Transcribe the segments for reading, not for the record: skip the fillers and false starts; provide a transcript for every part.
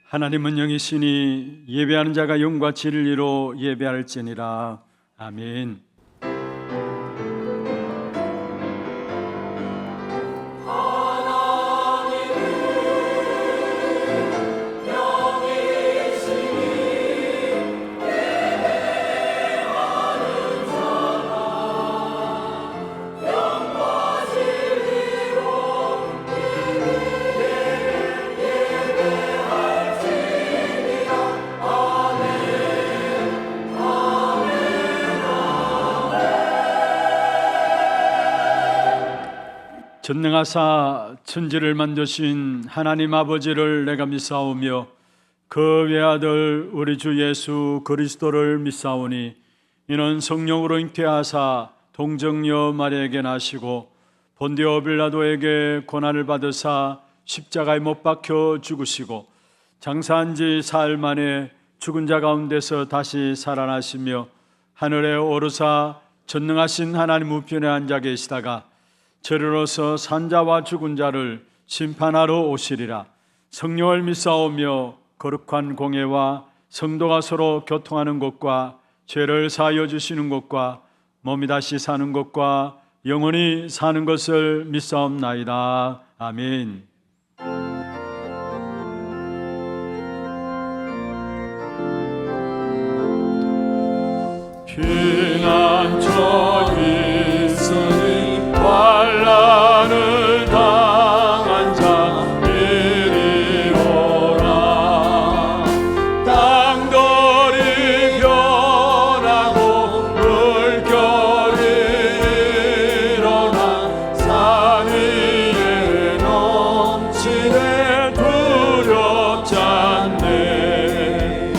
하나님은 영이시니 예배하는 자가 영과 진리로 예배할지니라. 아멘. 전능하사 천지를 만드신 하나님 아버지를 내가 믿사오며 그 외아들 우리 주 예수 그리스도를 믿사오니 이는 성령으로 잉태하사 동정녀 마리아에게 나시고 본디오 빌라도에게 고난을 받으사 십자가에 못 박혀 죽으시고 장사한 지 사흘 만에 죽은 자 가운데서 다시 살아나시며 하늘에 오르사 전능하신 하나님 우편에 앉아 계시다가 저리로서 산자와 죽은 자를 심판하러 오시리라. 성령을 믿사오며 거룩한 공예와 성도가 서로 교통하는 것과 죄를 사하여 주시는 것과 몸이 다시 사는 것과 영원히 사는 것을 믿사옵나이다. 아멘. 피난처 있으니 환난을 당한 자 이리 오라. 땅들이 변하고 물결이 일어나 산 위에 넘치네 두렵지 않네.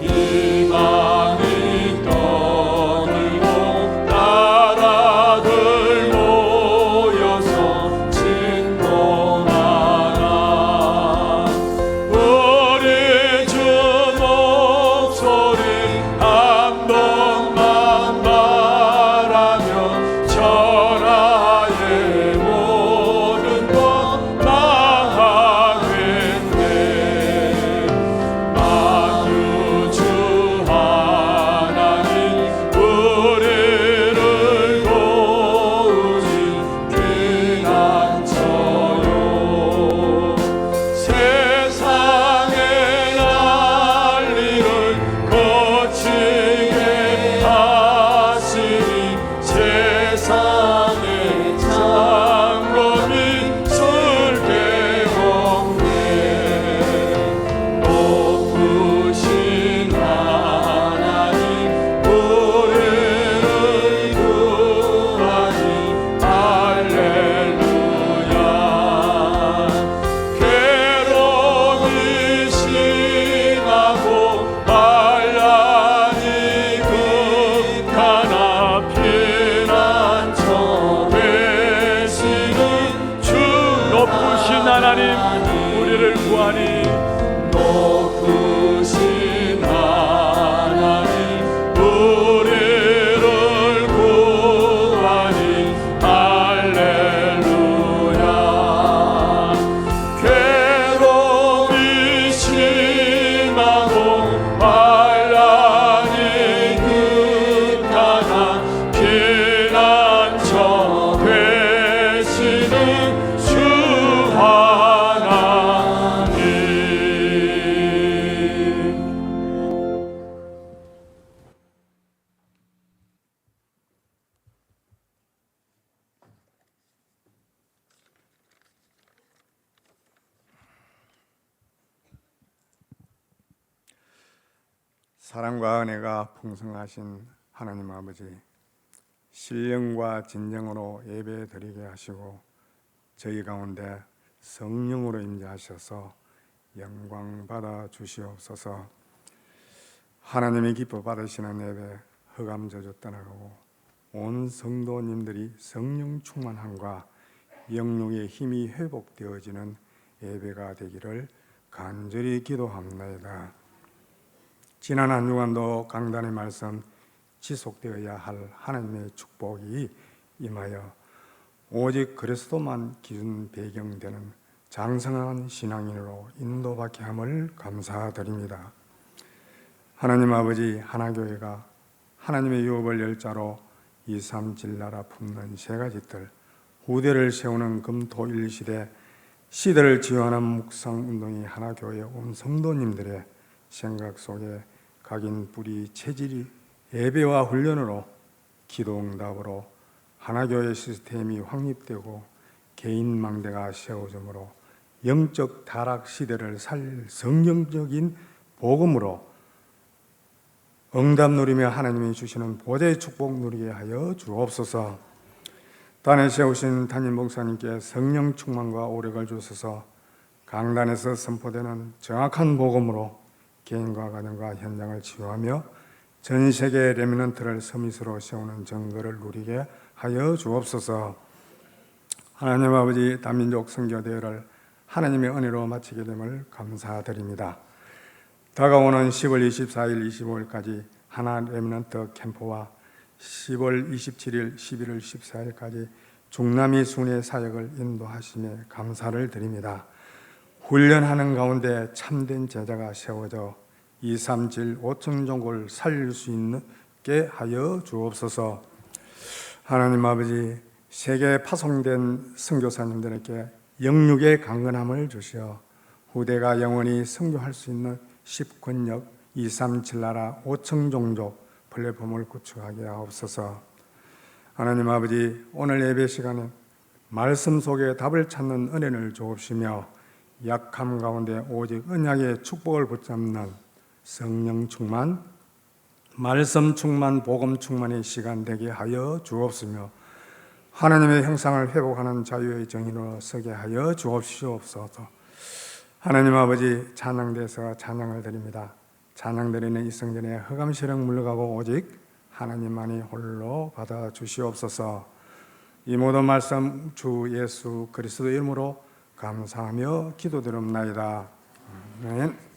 이방이 떠들고 나라들 모여서 진동하라. 우리 주 목소리 한 번만 말하며 천하의 모든 것 망하겠네. 만주 주 하나님 우리를 도우시 피난처요. 세상의 난리를 거치게 하시니 세상의 장검이 술게 먹네. 높으신 하나님 우리를 구하니 할렐루야. 괴로움이 심하고 반란이 극하나 피난처 되시는 주 높으신 하나님 우리를 구하니 높으신 하나님 우리를 구하니 할렐루야. 괴로움이 심하고 반란이 극하나 피난처 되시는 주 하나님. 사랑과 은혜가 풍성하신 하나님 아버지, 신령과 진정으로 예배 드리게 하시고 저희 가운데 성령으로 임재하셔서 영광 받아 주시옵소서. 하나님이 기뻐 받으시는 예배 흑암 저주 떠나가고 온 성도님들이 성령 충만함과 영육의 힘이 회복되어지는 예배가 되기를 간절히 기도합니다. 지난 한 주간도 강단의 말씀 지속되어야 할 하나님의 축복이 임하여 오직 그리스도만 기준 배경되는 장성한 신앙인으로 인도받게 함을 감사드립니다. 하나님 아버지, 하나교회가 하나님의 유업을 열자로 237나라 품는 세 가지 뜰, 후대를 세우는 금토일시대 시대를 지원하는 묵상운동이 하나교회 온 성도님들의 생각 속에 각인 뿌리 체질이 예배와 훈련으로 기도응답으로 하나교회 시스템이 확립되고 개인망대가 세워지므로 영적 타락 시대를 살 성경적인 복음으로 응답 누리며 하나님이 주시는 보좌의 축복 누리게 하여 주옵소서. 단에 세우신 담임 목사님께 성령 충만과 오력을 주셔서 강단에서 선포되는 정확한 복음으로 개인과 가정과 현장을 치유하며 전 세계 레미넌트를 서밋으로 세우는 정거를 누리게 하여 주옵소서. 하나님 아버지, 다민족 선교대회를 하나님의 은혜로 마치게 됨을 감사드립니다. 다가오는 10월 24일, 25일까지 하나 레미넌트 캠프와 10월 27일, 11월 14일까지 중남미 순회 사역을 인도하심에 감사를 드립니다. 훈련하는 가운데 참된 제자가 세워져 237 5천 종을 살릴 수 있게 하여 주옵소서. 하나님 아버지, 세계에 파송된 선교사님들에게 영육의 강건함을 주시어 후대가 영원히 선교할 수 있는 10권역 237나라 5천 종족 플랫폼을 구축하게 하옵소서. 하나님 아버지, 오늘 예배 시간에 말씀 속에 답을 찾는 은혜를 주옵시며 약함 가운데 오직 언약의 축복을 붙잡는 성령 충만, 말씀 충만, 복음 충만의 시간 되게 하여 주옵시며 하나님의 형상을 회복하는 자유의 정의로 서게 하여 주옵시옵소서. 하나님 아버지, 찬양대에서 찬양을 드립니다. 찬양드리는 이성전에 흑암시령 물러가고 오직 하나님만이 홀로 받아 주시옵소서. 이 모든 말씀 주 예수 그리스도 이름으로 감사하며 기도드립나이다. 아멘.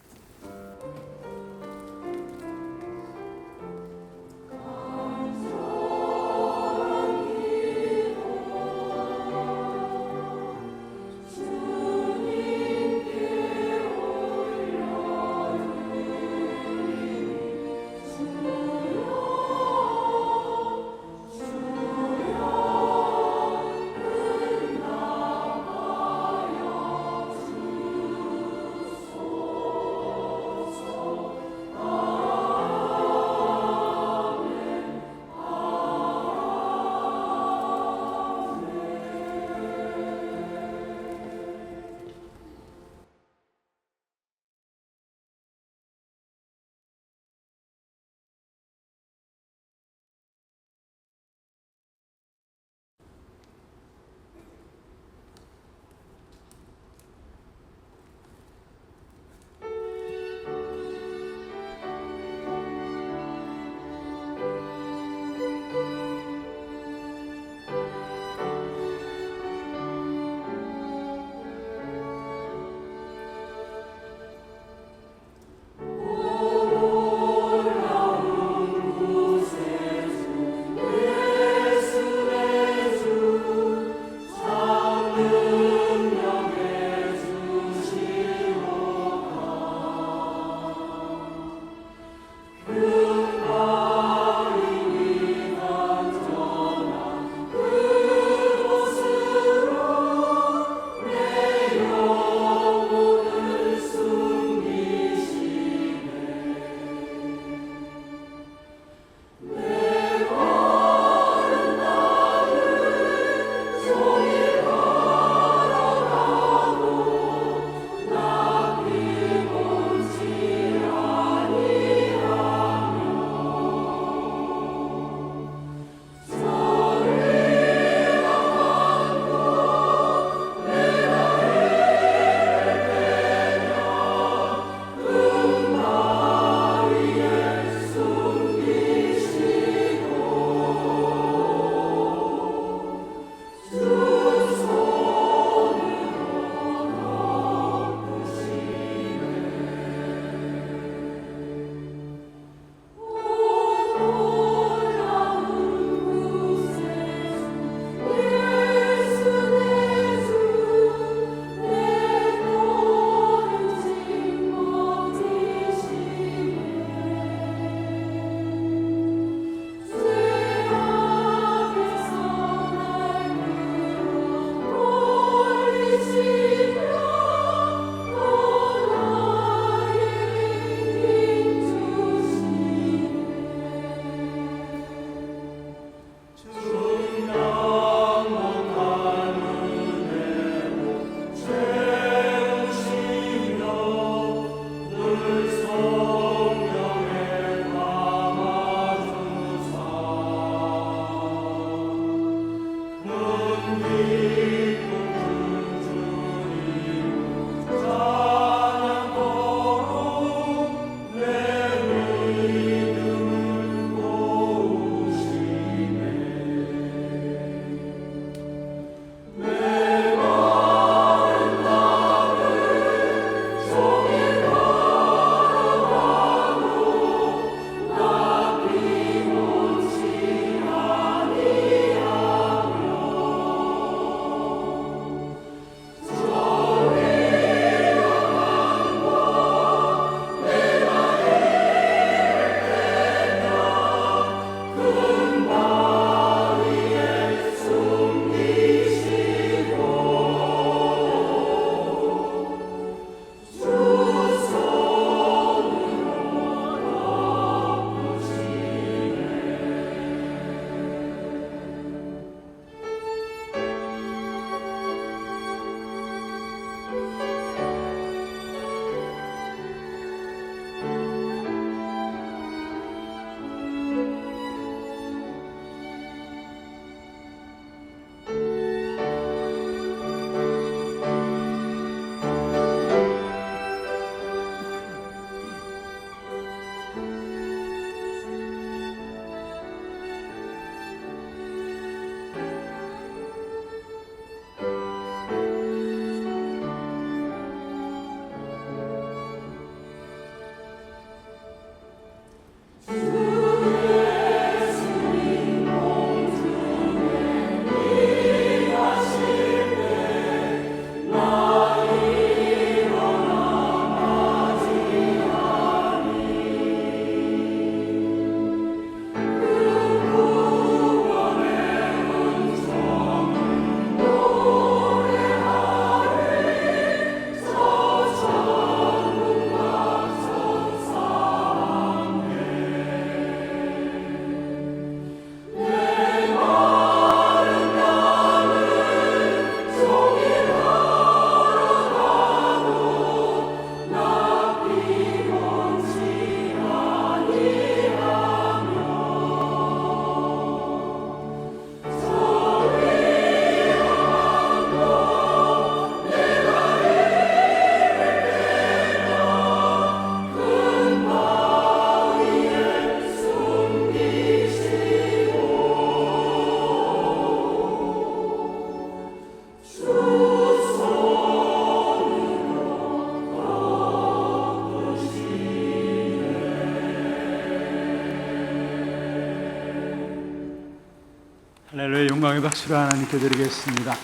영광의 박수를 하나님께 드리겠습니다.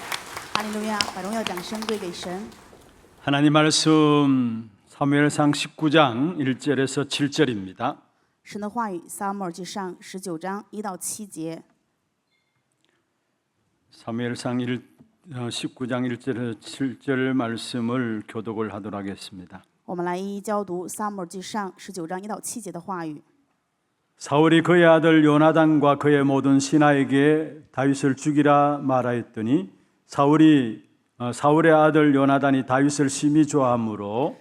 哈利路亚，把荣耀掌声归给神。 하나님 말씀 사무엘상 19장 1절에서 7절입니다. 神的话语，撒母耳记上19章1到7节。 사무엘상 19장 1절에서 7절 말씀을 교독을 하도록 하겠습니다. 我们来一一教读撒母耳记上19章1到7节的话语。 사울이 그의 아들 요나단과 그의 모든 신하에게 다윗을 죽이라 말하였더니 사울의 아들 요나단이 다윗을 심히 좋아하므로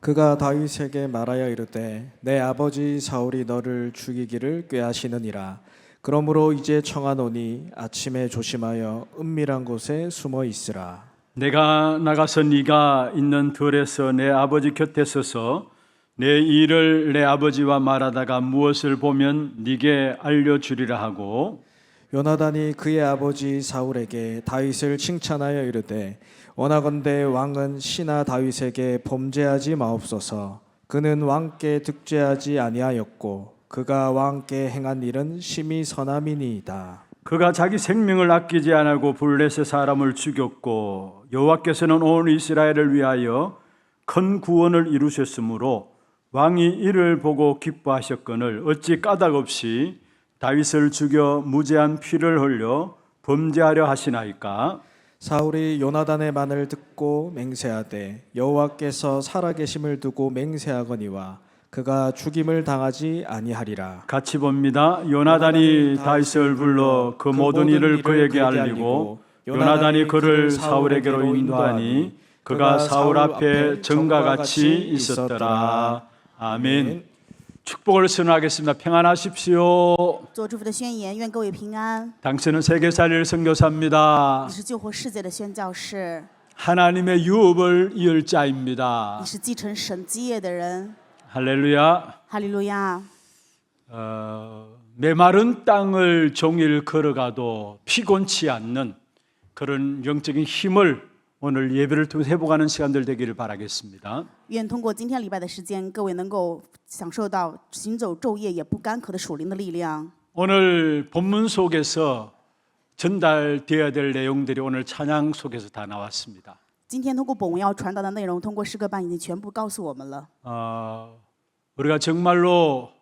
그가 다윗에게 말하여 이르되 내 아버지 사울이 너를 죽이기를 꾀하시느니라. 그러므로 이제 청하노니 아침에 조심하여 은밀한 곳에 숨어 있으라. 내가 나가서 네가 있는 들에서 내 아버지 곁에 서서 내 일을 내 아버지와 말하다가 무엇을 보면 네게 알려주리라 하고 요나단이 그의 아버지 사울에게 다윗을 칭찬하여 이르되 원하건대 왕은 신하 다윗에게 범죄하지 마옵소서. 그는 왕께 득죄하지 아니하였고 그가 왕께 행한 일은 심히 선함이니이다. 그가 자기 생명을 아끼지 않고 블레셋 사람을 죽였고 여호와께서는 온 이스라엘을 위하여 큰 구원을 이루셨으므로 왕이 이를 보고 기뻐하셨거늘 어찌 까닭 없이 다윗을 죽여 무죄한 피를 흘려 범죄하려 하시나이까. 사울이 요나단의 말을 듣고 맹세하되 여호와께서 살아계심을 두고 맹세하거니와 그가 죽임을 당하지 아니하리라. 같이 봅니다. 요나단이 다윗을 불러 그 모든 일을 그에게 알리고 요나단이 그를 사울에게로 인도하니 그가 사울 앞에 전과 같이 있었더라. 아멘. 축복을 선언하겠습니다. 평안하십시오. 做祝福的宣言，愿各位平安。 당신은 세계살릴 선교사입니다. 你是救活世界的宣教士， 하나님의 유업을 이을 자입니다. 你是继承神基业的人。 할렐루야. 哈利路亚。 메마른 땅을 종일 걸어가도 피곤치 않는 그런 영적인 힘을 오늘 예배를 통해 회복하는 시간들 되기를 바라겠습니다. 愿通过今天礼拜的时间，各位能够享受到行走昼夜也不干渴的属灵的力量。 오늘 본문 속에서 전달되어야 될 내용들이 오늘 찬양 속에서 다 나왔습니다. 今天通过本文要传达的内容，通过诗歌班已经全部告诉我们了。 우리가 정말로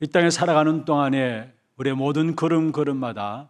이 땅에 살아가는 동안에 우리의 모든 걸음걸음마다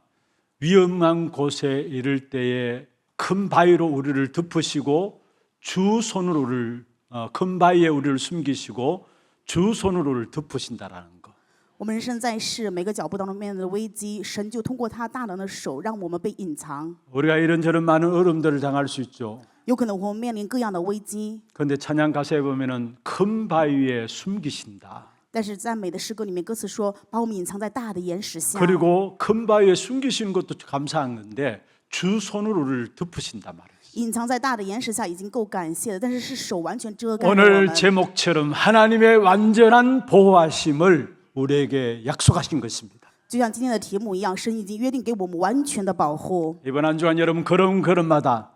위험한 곳에 이를 때에 큰 바위로 우리를 덮으시고 주 손으로 우리를 큰 바위에 우리를 숨기시고 주 손으로 우리를 덮으신다라는 것. 我们人生在世，每个脚步当中面对的危机，神就通过他大能的手，让我们被隐藏。 우리가 이런저런 많은 어려움들을 당할 수 있죠. 有可能我们面临各样的危机， 그런데 찬양 가사에 보면은 큰 바위에 숨기신다. 但是赞美的诗歌里面歌词说，把我们隐藏在大的岩石下。 그리고 큰 바위에 숨기시는 것도 감사한 건데 주 손으로 우리를 덮으신단 말이에요. 隐藏在大的岩石下已经够感谢了，但是是手完全遮盖了我 오늘 们。 제목처럼 하나님의 완전한 보호하심을 우리에게 약속하신 것입니다. 就像今天的题目一样，神已经约定给我们完全的保护。 이번 한 주간 여러분 걸음걸음마다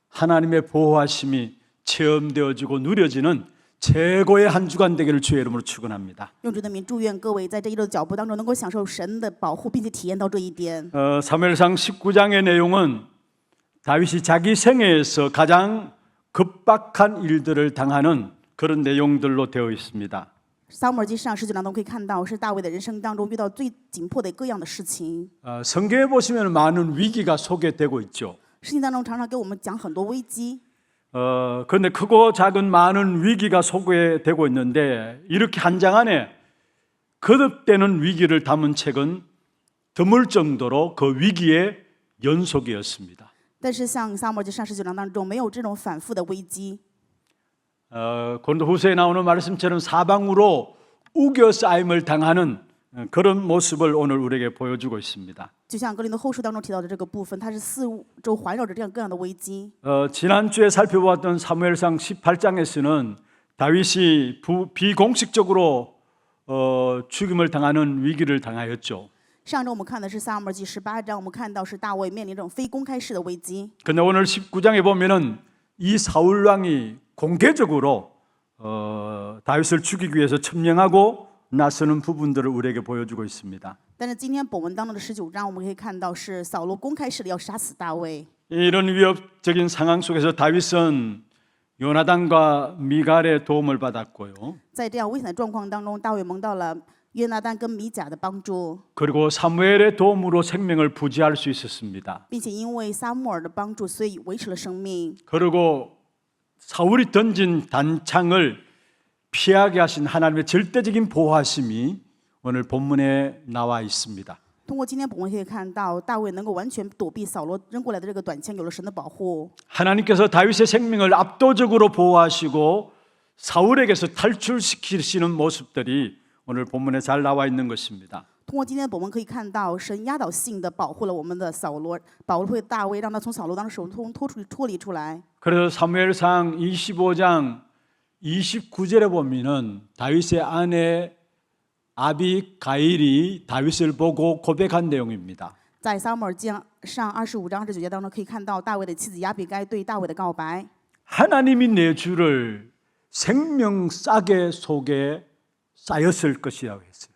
하나님의 보호하심이 체험되어지고 누려지는 최고의 한 주간 되기를 주의 이름으로 축원합니다. 用主的名祝愿各位在这一周的脚步当中能够享受神的保护，并且体验到这一点。 사무엘상 19장의 내용은 다윗이 자기 생애에서 가장 급박한 일들을 당하는 그런 내용들로 되어 있습니다. 撒母耳记上19章中可以看到，是大卫的人生当中遇到最紧迫的各样的事情。 성경에 보시면 많은 위기가 소개되고 있죠. 圣经当中常常给我们讲很多危机， 그런데 크고 작은 많은 위기가 소개되고 있는데 이렇게 한 장 안에 거듭되는 위기를 담은 책은 드물 정도로 그 위기의 연속이었습니다. 但是像撒母耳记上19章当中没有这种反复的危机。 고린도후서에 나오는 말씀처럼 사방으로 우겨 쌓임을 당하는 그런 모습을 오늘 우리에게 보여주고 있습니다. 就像格林的后书当中提到的这个部分，它是四周环绕着这样各样的危机。 지난주에 살펴보았던 사무엘상 18장에서는 다윗이 비공식적으로 죽임을 당하는 위기를 당하였죠. 上周我们看的是撒母耳记18章，我们看到是大卫面临这种非公开式的危机。 근데 오늘 19장에 보면은 이 사울 왕이 공개적으로 다윗을 죽이기 위해서 천명하고 나서는 부분들을 우리에게 보여주고 있습니다. 但是今天本文当中的19章，我们可以看到是扫罗公开式的要杀死大卫。 이런 위협적인 상황 속에서 다윗은 요나단과 미갈의 도움을 받았고요. 在这样危险的状况当中，大卫蒙到了约拿单跟米甲的帮助， 그리고 사무엘의 도움으로 생명을 부지할 수 있었습니다. 并且因为撒母耳的帮助，所以维持了生命。 그리고 사울이 던진 단창을 피하게 하신 하나님의 절대적인 보호하심이 오늘 본문에 나와 있습니다. 通过今天本文可以看到，大卫能够完全躲避扫罗扔过来的这个短枪，有了神的保护。 하나님께서 다윗의 생명을 압도적으로 보호하시고 사울에게서 탈출시키시는 모습들이 오늘 본문에 잘 나와 있는 것입니다. 通过今天的本文可以看到，神压倒性的保护了我们的扫罗，保护了大卫，让他从扫罗当手中脱离出来。 그래서 사무엘상 25장 29절에 보면은 다윗의 아내 아비가일이 다윗을 보고 고백한 내용입니다. 在撒母耳记上25章29节当中，可以看到大卫的妻子亚比该对大卫的告白。 하나님이 내 주를 생명 싸개 속에 쌓였을 것이라고 했어요.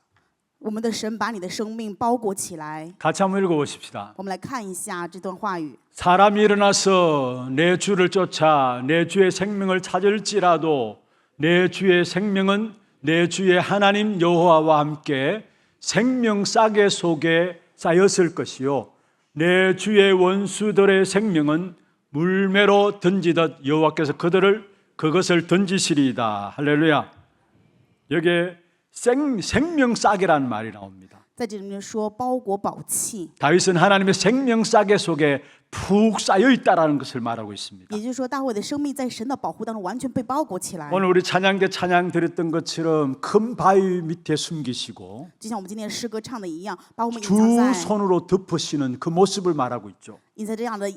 我们的神把你的生命包裹起来。 같이 한번 읽어보십시다. 我们来看一下这段话语。 사람이 일어나서 내 주를 쫓아 내 주의 생명을 찾을지라도 내 주의 생명은 내 주의 하나님 여호와와 함께 생명 싸개 속에 쌓였을 것이요 내 주의 원수들의 생명은 물매로 던지듯 여호와께서 그것을 던지시리이다. 할렐루야. 여기에 생명 싸개라는 말이 나옵니다. 在这里面说包裹宝器， 다윗은 하나님의 생명 싸개 속에 푹 쌓여 있다라는 것을 말하고 있습니다. 也就是说大卫的生命在神的保护当中完全被包裹起来。 오늘 우리 찬양대 찬양 드렸던 것처럼 큰 바위 밑에 숨기시고 就像我们今天的诗歌唱的一样，把我们隐 두 藏在 손으로 덮으시는 그 모습을 말하고 있죠. 隐在这样的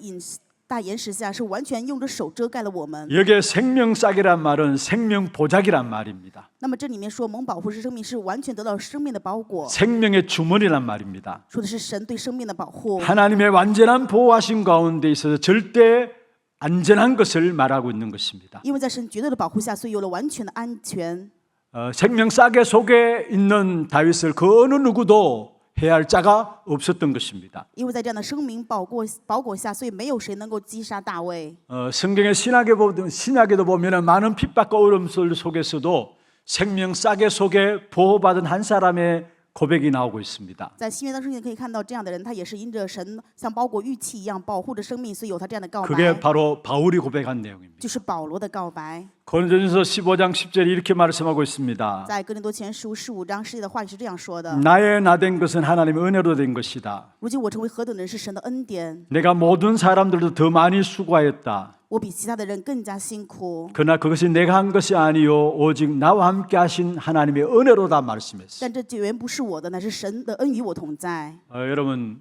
大岩石下，是完全用着手遮盖了我们。 여기에 생명 싸개란 말은 생명 보자기란 말입니다. 那么这里面说蒙保护是生命，是完全得到生命的包裹， 생명의 주머니란 말입니다. 说的是神对生命的保护。 하나님의 완전한 보호하심 가운데 있어서 절대 안전한 것을 말하고 있는 것입니다. 因为在神绝对的保护下，所以有了完全的安全。 생명 싸개 속에 있는 다윗을 그 어느 누구도 해할 자가 없었던 것입니다. 因为在这样的生命保裹下，所以没有谁能够击杀大卫。 성경의 신약에도 보면 많은 핍박과 어려움들 속에서도 생명 싸개 속에 보호받은 한 사람의 고백이 나오고 있습니다. 在新约当中也可以看到这样的人，他也是因着神像包裹玉器一样保护着生命，所以有他这样的告 그게 白， 바로 바울이 고백한 내용입니다. 就是保罗的告白。 고린도전서 15장 10절에 이렇게 말씀하고 있습니다. 在哥林多前书15章10节的话语是这样说的： 나의 나된 것은 하나님의 은혜로 된 것이다. 如今我成为何等的人，是神的恩典。 내가 모든 사람들도 더 많이 수고하였다. 我比其他的人更加辛苦， 그러나 그것이 내가 한 것이 아니요 오직 나와 함께 하신 하나님의 은혜로다 말씀했어요. 但这原不是我的，乃是神的恩与我同在。 여러분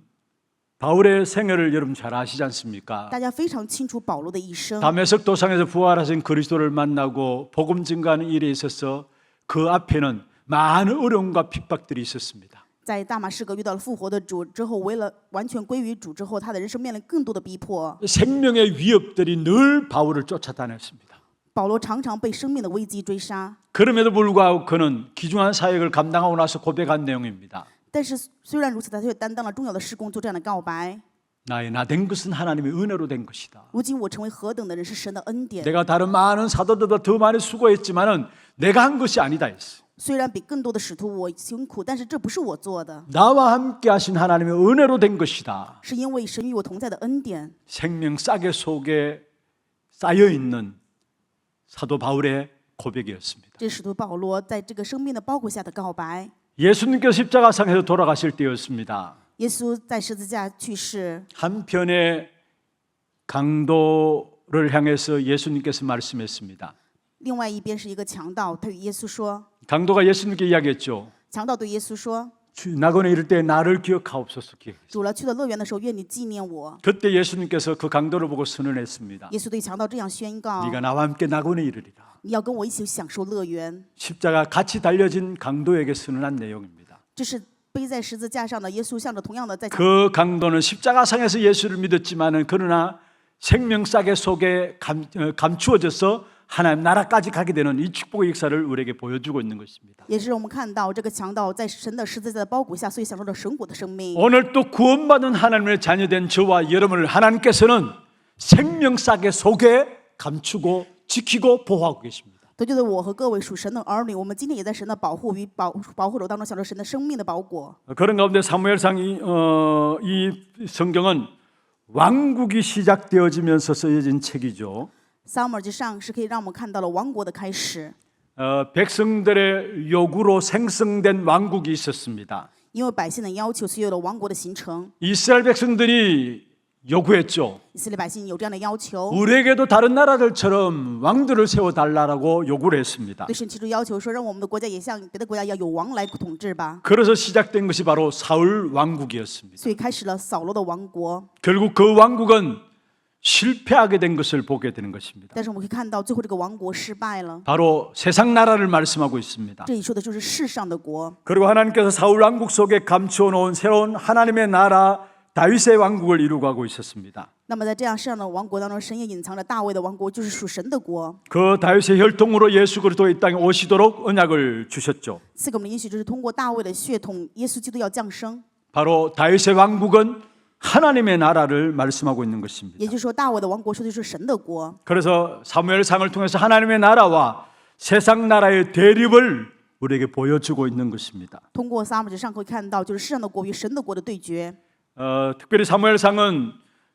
바울의 생애를 여러분 잘 아시지 않습니까? 大家非常清楚保罗的一生。 다메섹 도상에서 부활하신 그리스도를 만나고 복음 증거하는 일에 있어서 그 앞에는 많은 어려움과 핍박들이 있었습니다. 在大马士革遇到了复活的主之后，为了完全归于主之后，他的人生面临更多的逼迫。 생명의 위협들이 늘 바울을 쫓아다녔습니다. 保罗常常被生命的危机追杀， 그럼에도 불구하고 그는 귀중한 사역을 감당하고 나서 고백한 내용입니다. 但是虽然如此，他却担当了重要的事工，做这样的告白。 나의 나된 것은 하나님의 은혜로 된 것이다. 如今我成为何等的人，是神的恩典。 내가 다른 많은 사도들보다 더 많이 수고했지만은 내가 한 것이 아니다 했어. 虽然比更多的使徒我辛苦，但是这不是我做的， 나와 함께 하신 하나님의 은혜로 된 것이다. 是因为神与我同在的恩典。 생명 싸개 속에 쌓여 있는 사도 바울의 고백이었습니다. 这是使徒保罗在这个生命的包裹下的告白。 예수님께서 십자가상에서 돌아가실 때였습니다. 耶稣在十字架去世， 한편의 강도를 향해서 예수님께서 말씀했습니다. 另外一边是一个强盗，他与耶稣说， 강도가 예수님께 이야기했죠. 强盗对耶稣说 나그네 이럴 때 나를 기억하옵소서. 主了，去了乐园的时候，愿你纪念我。 그때 예수님께서 그 강도를 보고 선언했습니다. 耶稣对强盗这样宣告： 네가 나와 함께 나그네 이르리라. 你要跟我一起享受乐园。 십자가 같이 달려진 강도에게 선언한 내용입니다. 这是背在十字架上的耶稣，向着同样的在 그 강도는 십자가상에서 예수를 믿었지만은 그러나 생명싸개 속에 감추어져서 하나님 나라까지 가게 되는 이 축복의 역사를 우리에게 보여주고 있는 것입니다. 也是我们看到这个强盗在神的十字架的包裹下，所以享受了神国的生命。 오늘 또 구원받은 하나님의 자녀된 저와 여러분을 하나님께서는 생명싸개 속에 감추고 지키고 보호하고 계십니다. 得救的我和各位属神的儿女，我们今天也在神的保护与保护手当中享受神的生命的包裹。 그런 가운데 사무엘상 이 성경은 왕국이 시작되어지면서 쓰여진 책이죠. 撒母耳记上是可以让我们看到了王国的开始， 백성들의 요구로 생성된 왕국이 있었습니다. 因为百姓的要求，所以有了王国的形成。 이스라엘 백성들이 요구했죠. 以色列百姓有这样的要求， 우리에게도 다른 나라들처럼 왕들을 세워달라고 요구를 했습니다. 对神提出要求说，让我们的国家也像别的国家一样有王来统治吧。 그래서 시작된 것이 바로 사울 왕국이었습니다. 所以开始了扫罗的王国。 결국 그 왕국은 실패하게 된 것을 보게 되는 것입니다. 但是我们可以看到，最后这个王国失败了。 바로 세상 나라를 말씀하고 있습니다. 这里说的就是世上的国。 그리고 하나님께서 사울 왕국 속에 감추어 놓은 새로운 하나님의 나라 다윗의 왕국을 이루고 있었습니다. 那么在这样世上的王国当中，神也隐藏着大卫的王国，就是属神的国。 그 다윗의 혈통으로 예수 그리스도 이 땅에 오시도록 언약을 주셨죠. 赐给我们的应许就是通过大卫的血统，耶稣基督要降生。 바로 다윗의 왕국은 하나님의 나라를 말씀하고 있는 것입니다. 也就是说，大卫的王国说的是神的国。 그래서 사무엘상을 통해서 하나님의 나라와 세상 나라의 대립을 우리에게 보여주고 있는 것입니다. 通过撒母耳记上可以看到，就是世上的国与神的国的对决。 특별히 사무엘상은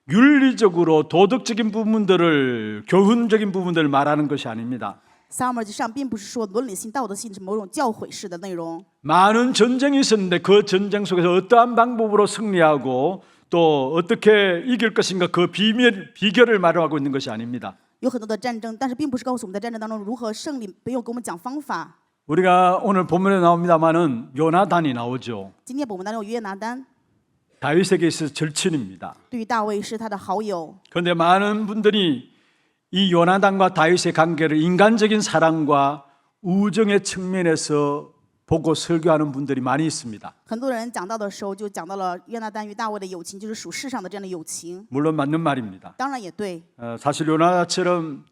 윤리적으로 도덕적인 부분들을 교훈적인 부분들을 말하는 것이 아닙니다. 撒母耳记上并不是说伦理性、道德性是某种教诲式的内容。 많은 전쟁이 있었는데 그 전쟁 속에서 어떠한 방법으로 승리하고 또 어떻게 이길 것인가 그 비결을 말하고 있는 것이 아닙니다. 有很多的战争，但是并不是告诉我们在战争当中如何胜利，没有给我们讲方法。 우리가 오늘 본문에 나옵니다마는 요나단이 나오죠. 今天我们当中有约拿单， 다윗에게 있어서 절친입니다. 对于大卫是他的好友。 그런데 많은 분들이 이 요나단과 다윗의 관계를 인간적인 사랑과 우정의 측면에서 보고 설교하는 분들이 많이 있습니다. 很多人讲到的时候，就讲到了约拿单与大卫的友情，就是属世上的这样的友情。 물론 맞는 말입니다. 当然也对， 사실 요나단처럼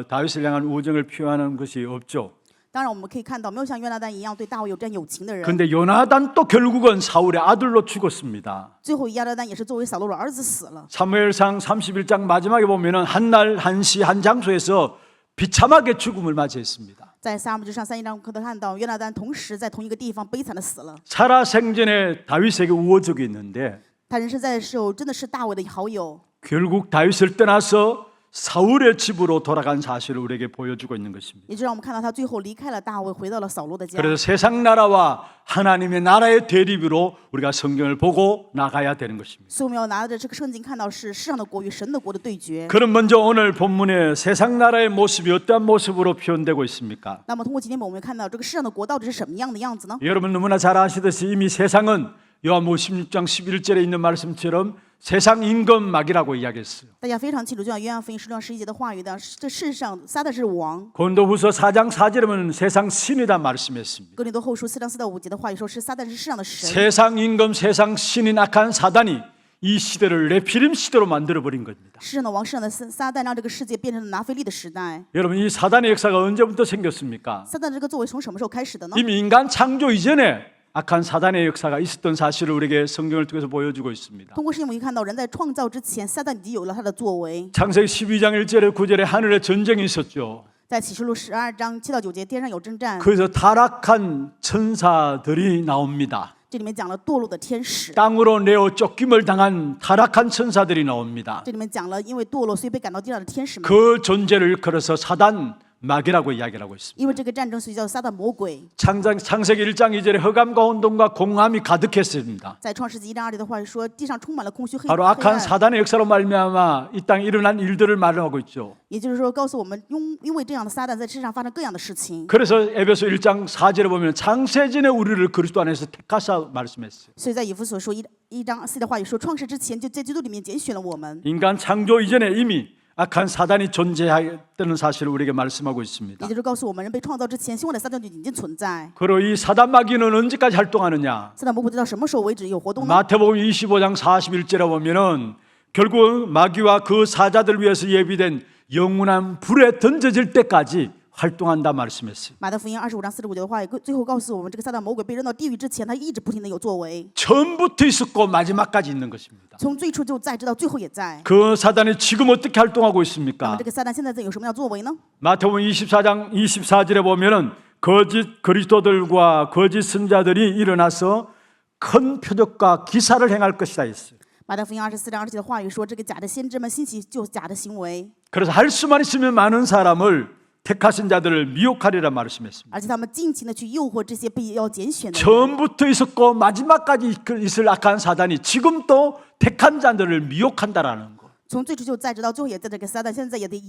다윗을 향한 우정을 표현하는 것이 없죠. 当然我们可以看到，没有像约拿单一样对大卫有这样友情的人。 그런데 요나단 또 결국은 사울의 아들로 죽었습니다. 最后约拿单也是作为扫罗的儿子死了。 사무엘상 31장 마지막에 보면은 한 날 한 시 한 장소에서 비참하게 죽음을 맞이했습니다. 在撒母耳记上3章可以看到，约拿单同时在同一个地方悲惨的死了。 살아생전에 다윗에게 우호적이 있는데 他人生在的时候真的是大卫的好友， 결국 다윗을 떠나서 사울의 집으로 돌아간 사실을 우리에게 보여주고 있는 것입니다. 也就让我们看到他最后离开了大卫，回到了扫罗的家。 그래서 세상 나라와 하나님의 나라의 대립으로 우리가 성경을 보고 나가야 되는 것입니다. 所以我们要拿着这个圣经，看到是世上的国与神的国的对决。 그럼 먼저 오늘 본문에 세상 나라의 모습이 어떠한 모습으로 표현되고 있습니까? 那么通过今天我们看到这个世上的国到底是什么样的样子呢？ 여러분 너무나 잘 아시듯이 이미 세상은 요한복음 16장 11절에 있는 말씀처럼 세상 임금막이라고 이야기했어요. 大家非常清楚，就像约翰福音10章11节的话语的，这世上撒旦是王。 고린도후서 4장 4절에 보면 세상 신이다 말씀했습니다. 哥林多后书4章4到5节的话语说，是撒旦是世上的神。 세상 임금, 세상 신인 악한 사단이 이 시대를 레피림 시대로 만들어 버린 겁니다. 世上的王，世上的撒旦，让这个世界变成了拿腓力的时代。 여러분 이 사단의 역사가 언제부터 생겼습니까? 撒旦这个作为从什么时候开始的呢？ 이미 인간 창조 이전에 악한 사단의 역사가 있었던 사실을 우리에게 성경을 통해서 보여주고 있습니다. 通过圣经我们可以看到，人在创造之前，撒旦已经有了他的作为。 창세기 12장 1절에 9절에 하늘에 전쟁이 있었죠. 在启示录12章7到9节，天上有征战， 그래서 타락한 천사들이 나옵니다. 这里面讲了堕落的天使， 땅으로 내어 쫓김을 당한 타락한 천사들이 나옵니다. 这里面讲了因为堕落所以被赶到地上的天使们。 그 존재를 걸어서 사단 마귀라고 이야기를 하고 있습니다. 因为这个战争，所以叫撒旦魔鬼。 창세기 1장 2절에 흑암과 혼돈과 공함이 가득했습니다. 在创世纪1章2节的话语说，地上充满了空虚黑 바로 黑 악한 暗。 사단의 역사로 말미암아 이 땅에 일어난 일들을 말하고 있죠. 也就是说，告诉我们，因为这样的撒旦在世上发生各样的事情。 그래서 에베소 1장 4절에 보면 창세전에 우리를 그리스도 안에서 택하사 말씀했어요. 所以在以弗所说1章4的话语说，创世之前就在基督里面拣选了我们。 인간 창조 이전에 이미 악한 사단이 존재했다는 사실을 우리에게 말씀하고 있습니다. 也就是告诉我们，人被创造之前，凶恶的撒旦就已经存在。 그리고 이 사단 마귀는 언제까지 활동하느냐? 撒旦魔鬼直到什么时候为止有活动呢？ 마태복음 25장 41절에 보면은 결국 마귀와 그 사자들 위해서 예비된 영원한 불에 던져질 때까지 활동한다 말씀했어요. 马太福音25章45节的话，也最后告诉我们，这个撒旦魔鬼被扔到地狱之前，他一直不停的有作为， 처음부터 있었고 마지막까지 있는 것입니다. 从最初就在，直到最后也在。 그 사단이 지금 어떻게 활동하고 那么 있습니까? 这个撒旦现在有什么样作为呢？ 마태복음 24장 24절에 보면은 거짓 그리스도들과 거짓 선자들이 일어나서 큰 표적과 기사를 행할 것이다 했어요. 马太福音24章20节的话语说，这个假的先知们兴起就假的行为， 그래서 할 수만 있으면 많은 사람을 택하신 자들을 미혹하리라 말씀했습니다. 而且他们尽情的去诱惑这些被要拣选的人。 처음부터 있었고 마지막까지 있을 악한 사단이 지금 또 택한 자들을 미혹한다라는 거. 从最初就在，直到最后也在，这个撒旦现在也得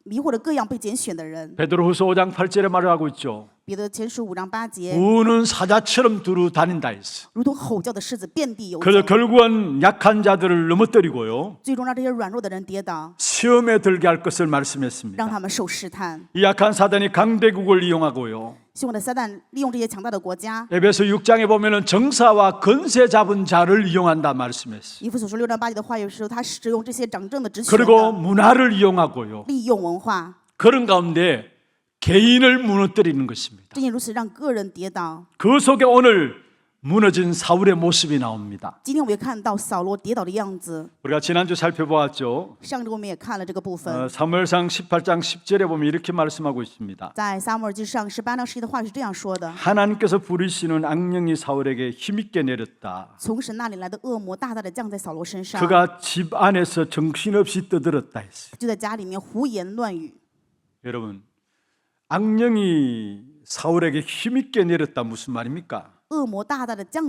迷惑着各样被拣选的人。 베드로후서 5장 8절에 말하고 있죠. 彼得前书5章8节， 우는 사자처럼 두루 다닌다 했어. 如同吼叫的狮子遍地游 그래서 走， 결국은 약한 자들을 넘어뜨리고요. 最终让这些软弱的人跌倒， 시험에 들게 할 것을 让 말씀했습니다. 他们受试探。 이 약한 사단이 강대국을 이용하고요. 希望的撒旦利用这些强大的国家， 에베소 6장에 보면은 정사와 건세 잡은 자를 이용한다 말씀했어요. 以弗所书6章8节的话语时，他使用这些掌政的职权 그리고 的， 문화를 이용하고요. 利用文化， 그런 가운데 개인을 무너뜨리는 것입니다. 正因如此让个人跌倒。 그 속에 오늘 무너진 사울의 모습이 나옵니다. 今天我们也看到扫罗跌倒的样子， 우리가 지난주 살펴보았죠. 上周我们也看了这个部分。 사무엘상 18장 10절에 보면 이렇게 말씀하고 있습니다. 在撒母耳记上18章11的话是这样说的： 하나님께서 부리시는 악령이 사울에게 힘있게 내렸다. 从神那里来的恶魔大大的降在扫罗身上， 그가 집 안에서 정신없이 떠들었다 했어요. 就在家里面胡言乱语。 여러분, 악령이 사울에게 힘있게 내렸다 무슨 말입니까? 恶魔大大的降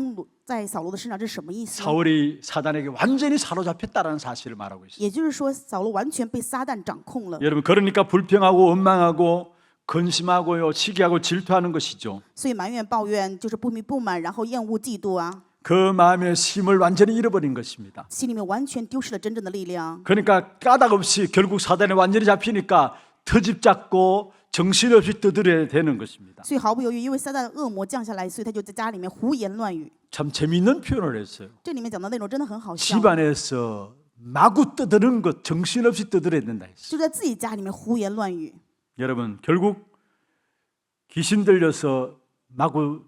在扫罗的身上，这是什么意思呢？ 사울이 사단에게 완전히 사로잡혔다는 사실을 말하고 있어요. 也就是说，扫罗完全被撒旦掌控了， 여러분, 그러니까 불평하고 원망하고 근심하고요, 시기하고 질투하는 것이죠. 所以埋怨抱怨就是不明不满，然后厌恶嫉妒啊， 그 마음의 힘을 완전히 잃어버린 것입니다. 心里面完全丢失了真正的力量。 그러니까 까닭 없이 결국 사단에 완전히 잡히니까 터집 잡고 정신없이 떠들어야 되는 것입니다. 所以毫不犹豫，因为撒旦的恶魔降下来，所以他就在家里面胡言乱语。 참 재미있는 표현을 했어요. 这里面讲的内容真的很好笑， 집 안에서 마구 떠드는 것 정신없이 떠들어야 된다 했어요. 就在自己家里面胡言乱语。 여러분, 결국 귀신 들려서 마구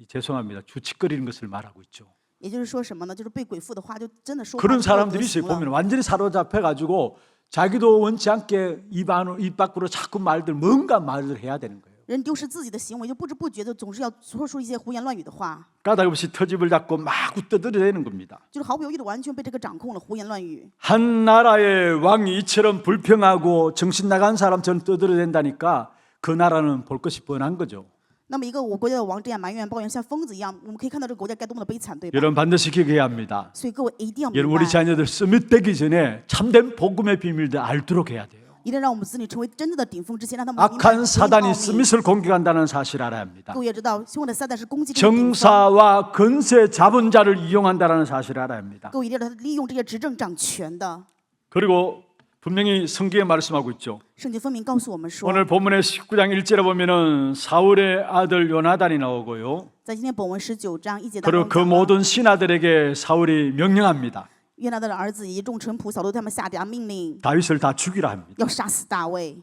죄송합니다. 주칫거리는 것을 말하고 있죠. 也就是说什么呢？就是被鬼附的话，就真的说话 그런 就 사람들이 得 있어요. 行了 보면 완전히 사로잡혀 가지고 자기도 원치 않게 입 밖으로 자꾸 뭔가 말을 해야 되는 거예요. 人丢失自己的行为，就不知不觉的总是要说出一些胡言乱语的话， 까닭 없이 터집을 잡고 마구 떠들어대는 겁니다. 就是毫不犹豫的完全被这个掌控了，胡言乱语。 한 나라의 왕이 이처럼 불평하고 정신 나간 사람처럼 떠들어댄다니까 그 나라는 볼 것이 뻔한 거죠. 那么一个我国家的王这样埋怨抱怨，像疯子一样，我们可以看到这个国家该多么的悲惨，对吧？ 여러분 반드시 기억해야 합니다. 所以各位一定要明 여러분 우리 白， 자녀들 스밋되기 전에 참된 복음의 비밀들 알도록 해야 돼요. 一定让我们子女成为真正的顶峰之前，让他们明白 악한 福音 사단이 奥秘。 스밋을 공격한다는 사실을 알아야 합니다. 各位也知道，凶恶的撒旦是攻击这个顶峰。 정사와 건세 잡은 자를 이용한다는 사실을 알아야 합니다. 各位一定要知道，他利用这些执政掌权的。 그리고 분명히 성경에 말씀하고 있죠. 圣经分明告诉我们说， 오늘 본문의 19장 1절에 보면은 사울의 아들 요나단이 나오고요. 在今天本文19章1节当 그리고 中 그 讲了， 모든 신하들에게 사울이 명령합니다. 约拿单的儿子以及众臣仆扫罗对他们下达命令， 다윗을 다 죽이라 합니다. 要杀死大卫。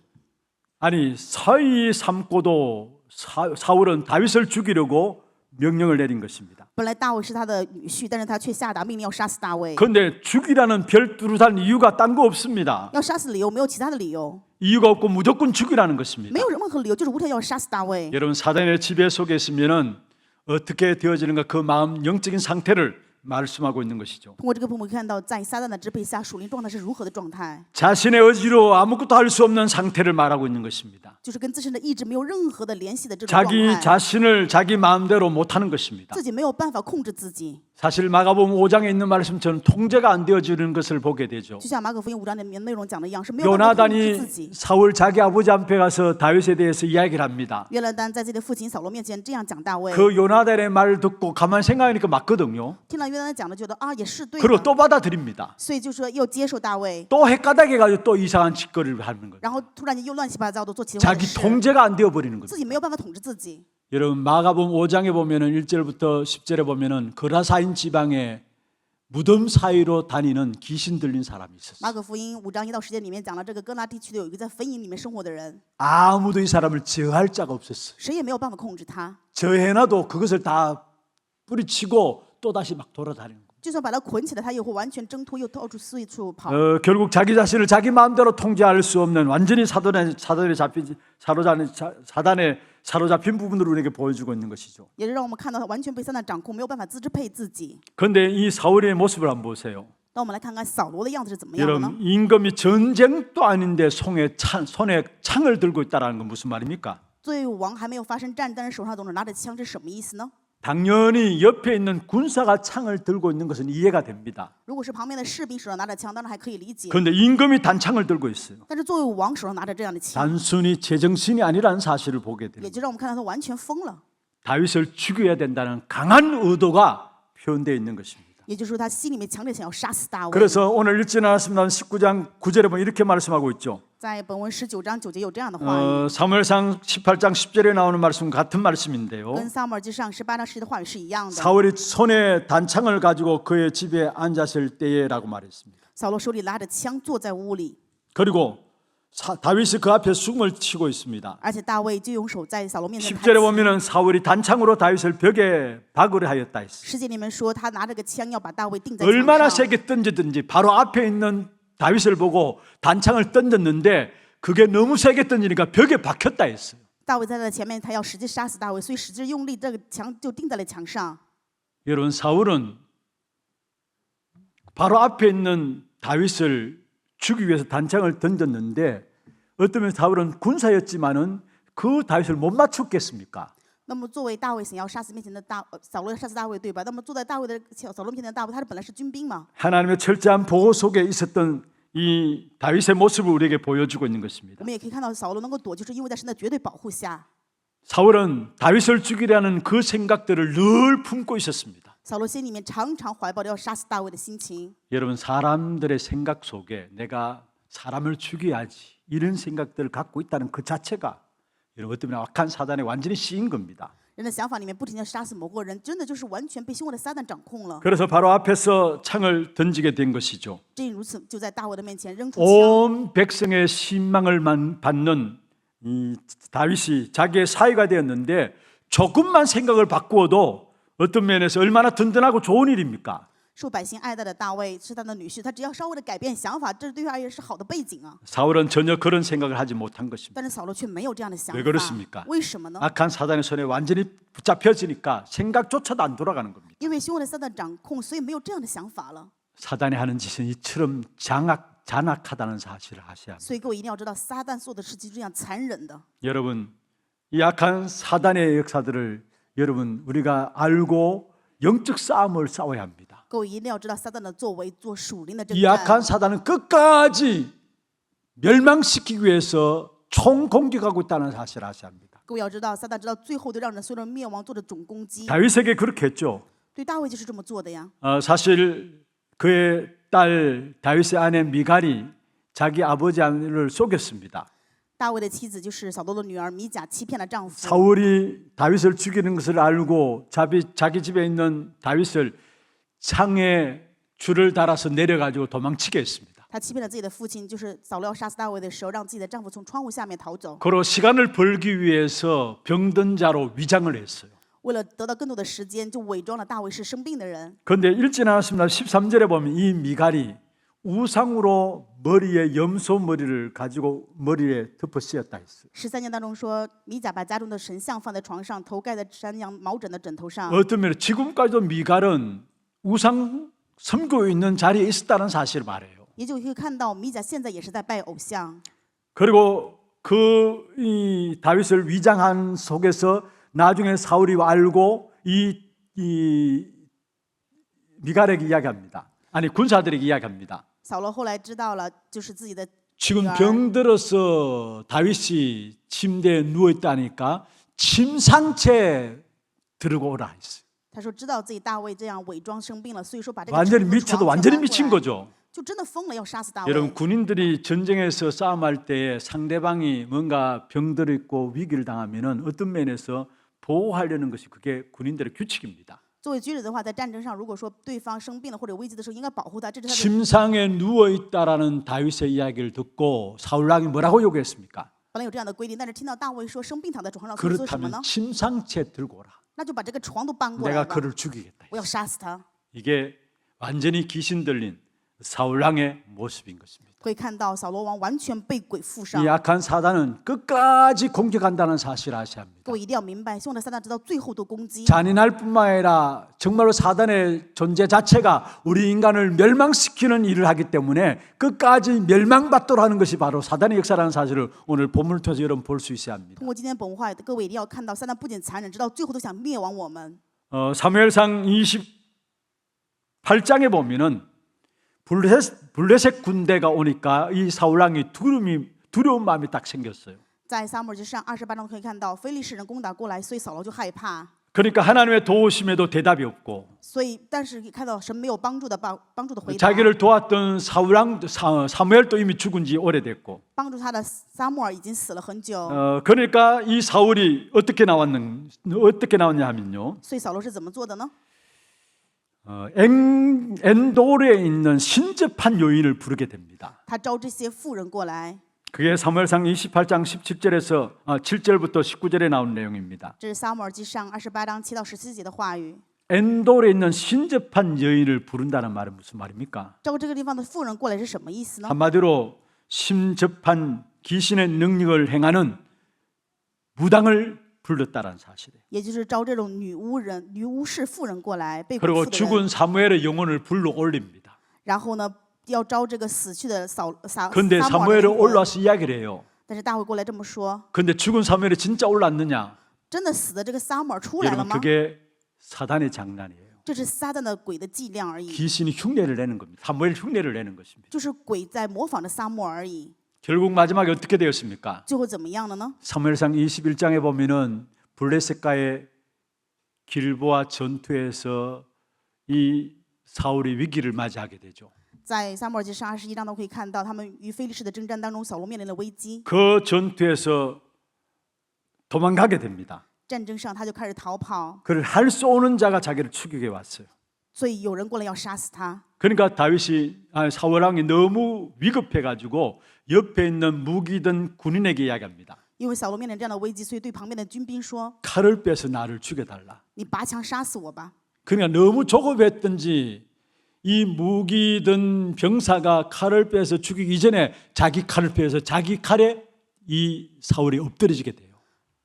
아니 서히 삼고도 사울은 다윗을 죽이려고 명령을 내린 것입니다. 本来大卫是他的女婿，但是他却下达命令要杀死大卫。 그런데 죽이라는 별뚜렷한 이유가 딴 거 없습니다. 要杀死理由没有其他的理由， 이유가 없고 무조건 죽이라는 것입니다. 没有任何理由，就是无条件要杀死大卫。 여러분 사단의 지배 속에 있으면은 어떻게 되어지는가 그 마음 영적인 상태를 말씀하고 있는 것이죠. 通过这个部分看到，在撒旦的支配下，属灵状态是如何的状态， 자신의 의지로 아무것도 할 수 없는 상태를 말하고 있는 것입니다. 就是跟自身的意志没有任何的联系的这种状 자기 态， 자신을 자기 마음대로 못하는 것입니다. 自己没有办法控制自己。 사실 마가복음 5장에 있는 말씀처럼 통제가 안 되어지는 것을 보게 되죠. 就像马可福音5章里面内容讲的一样，是没有办法控制自 요나단이 己。 사울 자기 아버지 앞에 가서 다윗에 대해서 이야기를 합니다. 约拿单在自己的父亲扫罗面前这样讲大卫， 그 요나단의 말을 듣고 가만 생각하니까 맞거든요. 听了约拿单讲的，觉得啊也是对 그리고 的， 또 받아들입니다. 所以就说又接受大卫， 또 헷가닥해 가지고 또 이상한 짓거리를 하는 거예요. 然后突然间又乱七八糟的做奇怪的 자기 事， 통제가 안 되어 버리는 거죠. 自己没有办法统治自己。 여러분 마가복음 5장에 보면은 1절부터 10절에 보면은 거라사인 지방에 무덤 사이로 다니는 귀신 들린 사람이 있었어요. 马可福音5章1到10节里面讲了这个哥拉地区的有一个在坟茔里面生活的人， 아무도 이 사람을 제어할 자가 없었어요. 谁也没有办法控制他， 저해놔도 그것을 다 뿌리치고 또다시 막 돌아다니는 거예요. 就算把他捆起来，他也会完全挣脱，又到处四处跑。 결국 자기 자신을 자기 마음대로 통제할 수 없는 완전히 사단에 사로잡힌 부분으로 우리에게 보여주고 있는 것이죠. 也是让我们看到他完全被撒旦掌控，没有办法自支配自己。 그런데 이 사울의 모습을 한번 보세요. 那我们来看看扫罗的样子是怎么样的呢？ 여러분, 임금이 전쟁도 아닌데 손에 창을 들고 있다는 건 무슨 말입니까? 作为王还没有发生战，但是手上总是拿着枪，这是什么意思呢？ 당연히 옆에 있는 군사가 창을 들고 있는 것은 이해가 됩니다. 如果是旁边的士兵手上拿着枪，当然还可以理解。 그런데 임금이 단창을 들고 있어요. 但是作为王手上拿着这样的枪， 단순히 제정신이 아니라는 사실을 보게 也 됩니다. 就让我们看到他完全疯了。 다윗을 죽여야 된다는 강한 의도가 표현되어 있는 것입니다. 也就是说，他心里面强烈想要杀死大卫。 그래서 오늘 읽지 않았습니다. 19장 9절에 보면 이렇게 말씀하고 있죠. 在本文19章9节有这样的话语， 사무엘상 18장 10절에 나오는 말씀 같은 말씀인데요. 跟撒母耳记上18章10节的话语是一样的。 사울이 손에 단창을 가지고 그의 집에 앉았을 때에라고 말했습니다. 扫罗手里拉着枪坐在屋里， 그리고 다윗이 그 앞에 숨을 치고 있습니다. 而且大卫就用手在扫罗面前 10절에 抬起。 보면은 사울이 단창으로 다윗을 벽에 박으려 하였다 했어요. 世界里面说他拿着个枪要把大卫钉在 얼마나 墙上， 세게 던지든지 바로 앞에 있는 다윗을 보고 단창을 던졌는데 그게 너무 세게 던지니까 벽에 박혔다 했어요. 大卫在他的前面，他要使劲杀死大卫，所以使劲用力，这个枪就钉在了墙上。 여러분, 사울은 바로 앞에 있는 다윗을 죽이기 위해서 단창을 던졌는데 어쩌면 사울은 군사였지만은 그 다윗을 못 맞췄겠습니까? 那么，作为大卫想要杀死面前的扫罗要杀死大卫，对吧？那么坐在大卫的扫罗面前的大卫，他是本来是军兵嘛？ 하나님의 철저한 보호 속에 있었던 이 다윗의 모습을 우리에게 보여주고 있는 我 것입니다. 们也可以看到扫罗能够躲，就是因为在神的绝对保护下。 사울은 다윗을 죽이려는 그 생각들을 늘 품고 있었습니다. 扫罗心里面常常怀抱着要杀死大卫的心情。 여러분, 사람들의 생각 속에 내가 사람을 죽여야지 이런 생각들을 갖고 있다는 그 자체가 여러분 어쩌면 악한 사단에 완전히 씌인 겁니다. 人的想法里面不停地杀死某个人，真的就是完全被凶恶的撒旦掌控了。 그래서 바로 앞에서 창을 던지게 된 것이죠. 正如此，就在大卫的面前扔出枪。 온 백성의 신망을 받는 이 다윗이 자기의 사위가 되었는데 조금만 생각을 바꾸어도 어떤 면에서 얼마나 든든하고 좋은 일입니까? 受百姓爱戴的大卫是他的女婿，他只要稍微的改变想法，这对他而言是好的背景啊。 사울은 전혀 그런 생각을 하지 못한 것입니다. 但是扫罗却没有这样的想 왜 法 그렇습니까 ，为什么呢？ 악한 사단의 손에 완전히 붙잡혀지니까 생각조차도 안 돌아가는 겁니다. 因为凶恶的撒旦掌控，所以没有这样的想法了。 사단이 하는 짓은 이처럼 잔악하다는 사실을 아셔야 합니다. 所以各位一定要知道，撒旦做的事情是这样残忍的。 여러분, 이 악한 사단의 역사들을 여러분 우리가 알고 영적 싸움을 싸워야 합니다. 各位一定要知道撒旦的作为，做属灵的征 이 악한 战。 사단은 끝까지 멸망시키기 위해서 총공격하고 있다는 사실을 아셔야 합니다. 各位要知道，撒旦直到最后都让人所有人灭亡，做的总攻击。 다윗에게 그렇게 했죠. 对大卫就是这么做的呀。 사실 그의 딸 다윗의 아내 미갈이 자기 아버지를 속였습니다. 大卫的妻子就是扫罗的女儿米甲，欺骗了丈夫。 사울이 다윗을 죽이는 것을 알고 자기 집에 있는 다윗을 창에 줄을 달아서 내려가지고 도망치게 했습니다. 她欺骗了自己的父亲，就是扫罗要杀死大卫的时候，让自己的丈夫从窗户下面逃走。 그로 시간을 벌기 위해서 병든 자로 위장을 했어요. 为了得到更多的时间，就伪装了大卫是生病的人。 그런데 읽지 않았습니다. 13절에 보면 이 미갈이 우상으로 머리에 염소 머리를 가지고 머리에 덮어 씌었다 했어요. 13节当中说，米甲把家中的神像放在床上，头盖在山羊毛枕的枕头上。 어떤 면에 지금까지도 미갈은 우상 섬기고 있는 자리에 있었다는 사실을 말해요. 也就可以看到，米甲现在也是在拜偶像。 그리고 이 다윗을 위장한 속에서 나중에 사울이 알고 이 미갈에게 이야기합니다. 아니 군사들에게 이야기합니다. 扫罗后来知道了，就是自己的 지금 병들어서 다윗이 침대에 누워 있다니까 침상채 들고 오라 했어요. 他说知道自己大卫这样伪装生病了，所以说把这个 완전히 枕头 미쳐도 床 완전히 搬过 미친 来 거죠. 就真的疯了，要杀死大卫。 여러분 군인들이 전쟁에서 싸움할 때 상대방이 뭔가 병들어 있고 위기를 당하면은 어떤 면에서 보호하려는 것이 그게 군인들의 규칙입니다. 作为军人的话，在战争上，如果说对方生病了或者有危机的时候，应该保护他，这是他的。 침상에 누워 있다라는 다윗의 이야기를 듣고 사울 왕이 뭐라고 요구했습니까? 本来有这样的规定，但是听到大卫说生病躺在床上，可以做什么呢 그렇다면 ？ 침상채 들고 오라. 那就把这个床都搬过来 내가 吧， 그를 죽이겠다. 我要杀死他。 이게 완전히 귀신 들린 사울 왕의 모습인 것입니다. 可以看到扫罗王完全被鬼附上 이 。 악한 사단은 끝까지 공격한다는 사실을 아셔야 합니다. 各位一定要明白，希望的撒旦直到最后都攻击。 잔인할 뿐만 아니라 정말로 사단의 존재 자체가 우리 인간을 멸망시키는 일을 하기 때문에 끝까지 멸망받도록 하는 것이 바로 사단의 역사라는 사실을 오늘 본문을 통해서 여러분 볼 수 있어야 합니다. 通过今天本话，各位一定要看到，撒旦不仅残忍，直到最后都想灭亡我们。 사무엘상 28장에 보면은 블레셋 군대가 오니까 이 사울 왕이 두려운 마음이 딱 생겼어요. 在撒母耳记上28章可以看到，非利士人攻打过来，所以扫罗就害怕。 그러니까 하나님의 도우심에도 대답이 없고 所以，但是看到神没有帮助的回答， 자기를 도왔던 사무엘도 이미 죽은 지 오래됐고 帮助他的撒母耳已经死了很久。 그러니까 이 사울이 어떻게 나왔냐 하면요. 所以扫罗是怎么做的呢？ 엔돌에 있는 신접한 여인을 부르게 됩니다. 他招这些妇人过来， 그게 사무엘상 28장 17절에서 7절부터 19절에 나온 내용입니다. 这是撒母耳记上28章7到17节的话语。 엔돌에 있는 신접한 여인을 부른다는 말은 무슨 말입니까? 招这个地方的妇人过来是什么意思呢？ 한마디로 신접한 귀신의 능력을 행하는 무당을 불렀다는 사실이에요. 也就是招这种女巫式妇人过来，被鬼 그리고 附的人。 죽은 사무엘의 영혼을 불러 올립니다. 然后呢，要招这个死去的撒母 그런데 耳的 사무엘이 灵魂。 올라와서 이야기를 해요. 但是大卫过来这么说， 그런데 죽은 사무엘이 진짜 올랐느냐? 真的死的这个撒母耳出来了 여러분 吗？ 그게 사단의 장난이에요. 这是撒旦的鬼的伎俩而已， 귀신이 흉내를 내는 겁니다. 사무엘 흉내를 내는 것입니다. 就是鬼在模仿着撒母耳而已。 결국 마지막에 어떻게 되었습니까? 最后怎么样了呢？ 사무엘상 21장에 보면은 블레셋과의 길보아 전투에서 이 사울이 위기를 맞이하게 되죠. 在撒母耳记上21章都可以看到，他们与非利士的征战当中，扫罗面临了危机。 그 전투에서 도망가게 됩니다. 战争上他就开始逃跑， 그를 할 수 없는 자가 자기를 추격해 왔어요. 所以有人过来要杀死他。 그러니까 사울 왕이 너무 위급해 가지고 옆에 있는 무기든 군인에게 이야기합니다. 因为扫罗面临这样的危机，所以对旁边的军兵说 칼을 빼서 나를 죽여달라. ：“你拔枪杀死我吧。 그러니까 너무 조급했던지 이 무기든 병사가 칼을 빼서 죽이기 이전에 자기 칼을 빼서 자기 칼에 이 사울이 엎드려지게 돼요. ”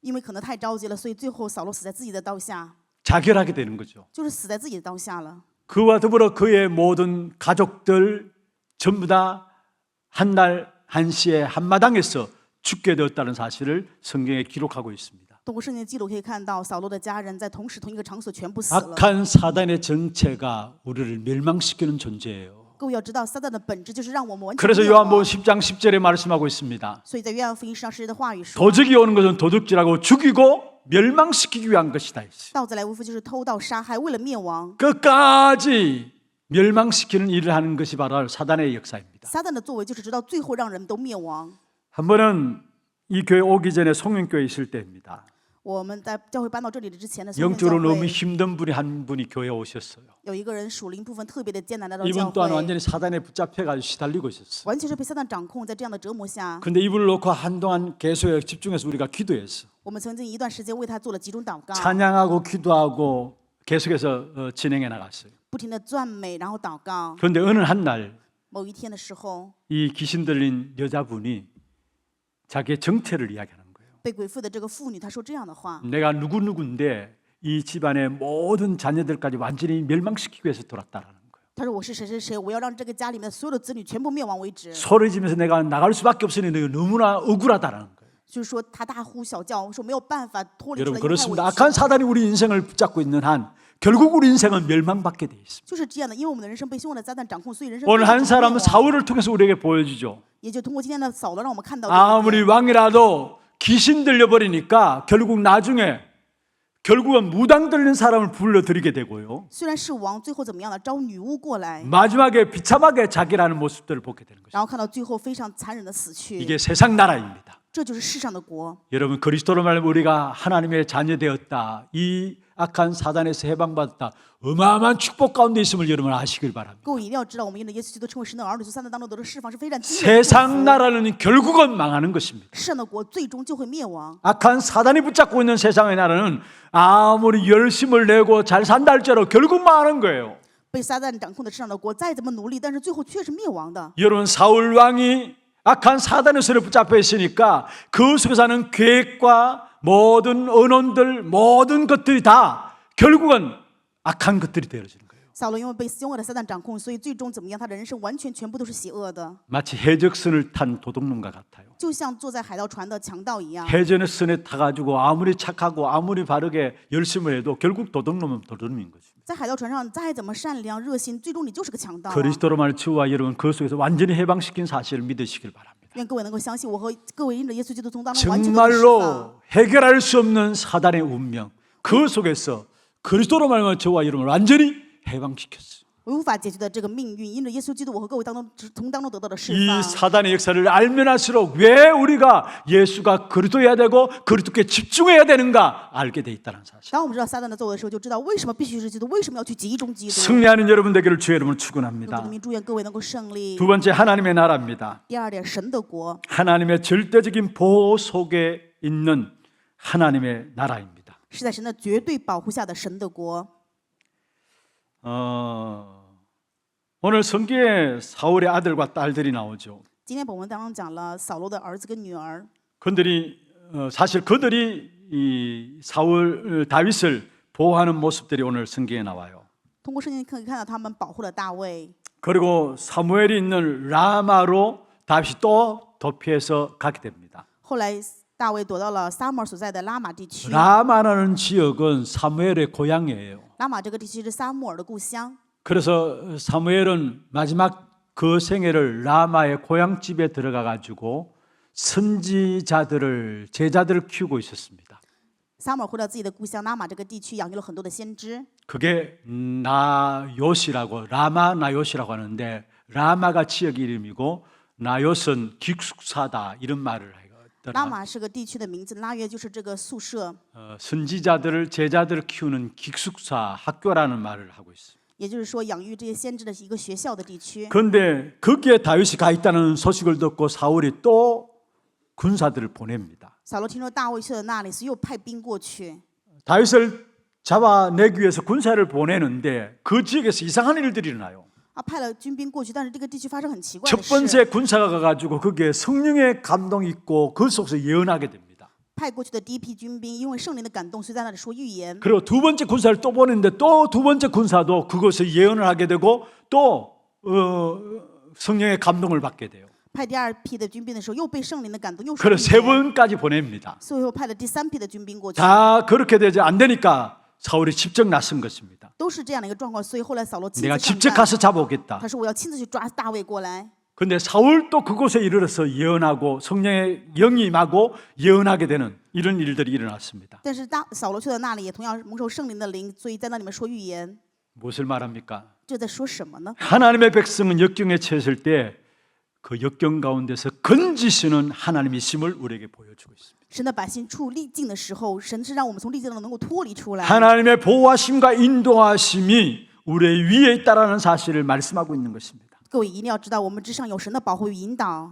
因为可能太着急了，所以最后扫罗死在自己的刀下， 자결하게 되는 거죠. 就是死在自己的刀下了。 그와 더불어 그의 모든 가족들 전부 다 한 날 한시에 한마당에서 죽게 되었다는 사실을 성경에 기록하고 있습니다. 通过圣经记录可以看到，扫罗的家人在同时同一个场所全部死了。 악한 사단의 정체가 우리를 멸망시키는 존재예요. 各位要知道，撒旦的本质就是让我们完全 그래서 灭亡。 요한복음 10장 10절에 말씀하고 있습니다. 所以在约翰福音10章10节的话语说， 도적이 오는 것은 도둑질하고 죽이고 멸망시키기 위한 것이다. 盗贼来无非就是偷盗杀害，为了灭亡。 끝까지 멸망시키는 일을 하는 것이 바로 사단의 역사입니다. 撒旦的作为就是直到最后让人们都灭亡。 한 번은 이 교회 오기 전에 송영교회 있을 때입니다. 我们在教会搬到这里的之前的时候， 영적으로 너무 힘든 분이 한 분이 교회에 오셨어요. 有一个人属灵部分特别的艰难来到教 이분 또한 会， 완전히 사단에 붙잡혀가지고 시달리고 있었어요. 完全是被撒旦掌控，在这样的折磨下， 근데 이분을 놓고 한동안 계속 집중해서 우리가 기도했어. 我们曾经一段时间为他做了集中祷告， 찬양하고 기도하고 계속해서 진행해 나갔어요. 不停的赞美，然后祷告。 그런데 어느 한 날 이 某一天的时候， 귀신 들린 여자분이 자기의 정체를 이야기하는 거예요. 被鬼附的这个妇女，她说这样的话： 내가 누구누구인데 이 집안의 모든 자녀들까지 완전히 멸망시키기 위해서 돌았다라는 거예요. 她说我是谁谁谁，我要让这个家里面的所有的子女全部灭亡为止。 소리 지면서 내가 나갈 수밖에 없으니 내가 너무나 억울하다라는 거예요. 就是说她大呼小叫，说没有办法脱离出 여러분 来，因为太 그렇습니다. 委屈 악한 사단이 우리 인생을 붙잡고 있는 한 결국 우리 인생은 멸망받게 돼 있습니다. 就是这样的，因为我们的人生被凶恶的撒旦掌控，所以人生 오늘 必 한 定 사람은 灭亡。 사울을 통해서 우리에게 보여주죠. 也就通过今天的扫罗，让我们看到， 아무리 왕이라도 귀신 들려버리니까 결국은 무당 들린 사람을 불러들이게 되고요. 虽然是王，最后怎么样呢？招女巫过来， 마지막에 비참하게 자기라는 모습들을 보게 되는 거죠. 然后看到最后非常残忍的死去。 이게 세상 나라입니다. 这就是世上的国。 여러분 그리스도로 말하면 우리가 하나님의 자녀 되었다. 이 악한 사단에서 해방받았다. 어마어마한 축복 가운데 있음을 여러분 아시길 바랍니다. 各位一定要知道，我们因着耶稣基督成为神的儿女，从撒旦当中得到释放是非常惊人的祝 세상 福。 나라는 결국은 망하는 것입니다. 世上的国最终就会灭亡。 악한 사단이 붙잡고 있는 세상의 나라는 아무리 열심을 내고 잘 산다 할지라도 결국 망하는 거예요. 被撒旦掌控的世上的国再怎么努力，但是最后却是灭亡的。 여러분 사울 왕이 악한 사단의 손에 붙잡혀 있으니까 그 속에 사는 계획과 모든 언론들 모든 것들이 다 결국은 악한 것들이 되어지는 거예요. 扫罗因为被凶恶的撒旦掌控，所以最终怎么样？他的人生完全全部都是邪恶的， 마치 해적선을 탄 도둑놈과 같아요. 就像坐在海盗船的强盗一样。 해전의 선에 타가지고 아무리 착하고 아무리 바르게 열심을 해도 결국 도둑놈은 도둑놈인 거죠. 在海盗船上再怎么善良热心，最终你就是个强盗啊。 그리스도로만을 치유와 여러분 그 속에서 완전히 해방시킨 사실을 믿으시길 바랍니다. 愿各位能够相信我和各位因着耶稣基督从当中完全的释放。 정말로 해결할 수 없는 사단의 운명 그 속에서 그리스도로 말미암아 저와 여러분을 완전히 해방시켰어요. 无法解决的这个命运，因着耶稣基督，我和各位从当中得到了释 이 放。 사단의 역사를 알면 할수록 왜 우리가 예수가 그리스도여야 되고 그리스도께 집중해야 되는가 알게 돼 있다는 사실. 当我们知道撒旦的作为的时候，就知道为什么必须是基督，为什么要去集中基督。 승리하는 여러분 되기를 주의 이름으로 主 축원합니다. 的名祝愿各位能够胜利。 두 번째 하나님의 나라입니다. 第二点，神的国， 하나님의 절대적인 보호 속에 있는 하나님의 나라입니다. 是在神的绝对保护下的神的国。 오늘 성경에 사울의 아들과 딸들이 나오죠. 今天本文当中讲了扫罗的儿子跟女儿， 사실 그들이 이 사울 다윗을 보호하는 모습들이 오늘 성경에 나와요. 通过圣经可以看到他们保护了大卫。 그리고 사무엘이 있는 라마로 다윗이 또 도피해서 가게 됩니다. 后来大卫躲到了撒母耳所在的拉玛地区。 라마라는 지역은 사무엘의 고향이에요. 拉玛这个地区是撒母耳的故乡， 그래서 사무엘은 마지막 그 생애를 라마의 고향집에 들어가 가지고 선지자들을 제자들을 키우고 있었습니다. 撒母耳回到自己的故乡拉玛这个地区，养育了很多的先知。 그게 나요시라고 라마 나요시라고 하는데 라마가 지역 이름이고 나요스는 기숙사다 이런 말을 拉 하더라. 玛是个地区的名字，拉约就是这个宿舍， 선지자들을 제자들을 키우는 기숙사 학교라는 말을 하고 있어요. 也就是说养育这些先知的是一个学校的地区。 그런데 거기에 다윗이 가 있다는 소식을 듣고 사울이 또 군사들을 보냅니다. 扫罗听说大卫去了那里，所以又派兵过去。 다윗을 잡아내기 위해서 군사를 보내는데 그 지역에서 이상한 일들이 일어나요. 派了军兵过去，但是这个地区发生很奇怪 첫 的事。 번째 군사가 가가지고 거기에 성령의 감동이 있고 그 속에서 예언하게 됩니다. 派过去的第一批军兵，因为圣灵的感动，所以在那里说预言。 그리고 두 번째 군사를 또 보냈는데 또 두 번째 군사도 그것을 예언을 하게 되고 또 성령의 감동을 받게 돼요. 派第二批的军兵的时候，又被圣灵的感动，又说 그래서 세 预言。 번까지 보냅니다. 最后派了第三批的军兵过去， 다 그렇게 되지 안 되니까 사울이 직접 나선 것입니다. 都是这样的一个状况。所以后来扫罗亲 내가 自 직접 上战， 가서 잡아오겠다. 他说我要亲自去抓大卫过来。 근데 사울도 그곳에 이르러서 예언하고 성령의 영이 임하고 예언하게 되는 이런 일들이 일어났습니다. 但是扫罗去到那里，也同样蒙受圣灵的灵，所以在那里面说预言。 무엇을 말합니까? 这在说什么呢？ 하나님의 백성은 역경에 처했을 때 그 역경 가운데서 건지시는 하나님이심을 우리에게 보여주고 있습니다. 神的百姓处逆境的时候，神是让我们从逆境中能够脱离出来。 하나님의 보호하심과 인도하심이 우리 위에 있다라는 사실을 말씀하고 있는 것입니다. 各位一定要知道，我们之上有神的保护与引导。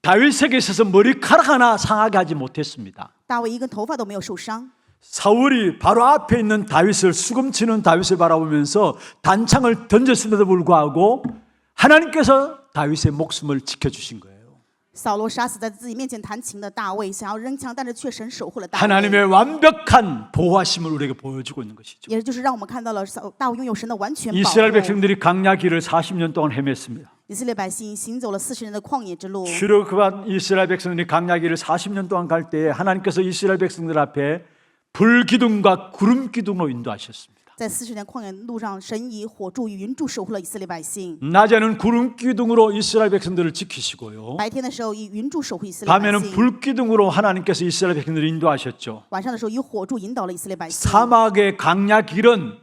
다윗에게 있어서 머리카락 하나 상하게 하지 못했습니다. 大卫一根头发都没有受伤。 사울이 바로 앞에 있는 다윗을 수금치는 다윗을 바라보면서 단창을 던졌음에도 불구하고 하나님께서 다윗의 목숨을 지켜주신 거예요. 扫罗杀死在自己面前弹琴的大卫，想要扔枪，但是却神守护了大卫。 하나님의 완벽한 보호하심을 우리에게 보여주고 있는 것이죠. 也就是让我们看到了大卫拥有神的完全保护。 이스라엘 백성들이 광야 길을 40년 동안 헤맸습니다. 以色列百姓行走了40年的旷野之路。 출애굽한 이스라엘 백성들이 광야 길을 40년 동안 갈 때에 하나님께서 이스라엘 백성들 앞에 불기둥과 구름 기둥으로 인도하셨습니다. 在40年旷野路上，神以火柱与云柱守护了以色列百姓。 낮에는 구름 기둥으로 이스라엘 백성들을 지키시고요. 白天的时候以云柱守护以色列百 밤에는 姓， 불 기둥으로 하나님께서 이스라엘 백성들을 인도하셨죠. 晚上的时候以火柱引导了以色列百姓。 사막의 광야 길은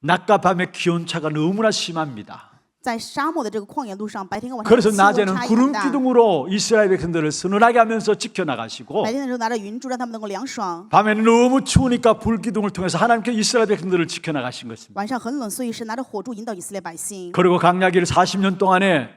낮과 밤의 기온차가 너무나 심합니다. 在沙漠的这个旷野路上，白天跟晚上 그래서 气温 낮에는 差异 구름 很大。 기둥으로 이스라엘 백성들을 서늘하게 하면서 지켜나가시고 白天的时候拿着云柱，让他们能够凉爽； 밤에는 너무 추우니까 불 기둥을 통해서 하나님께 이스라엘 백성들을 지켜나가신 것입니다. 晚上很冷，所以是拿着火柱引导以色列百姓。 그리고 광야길 40년 동안에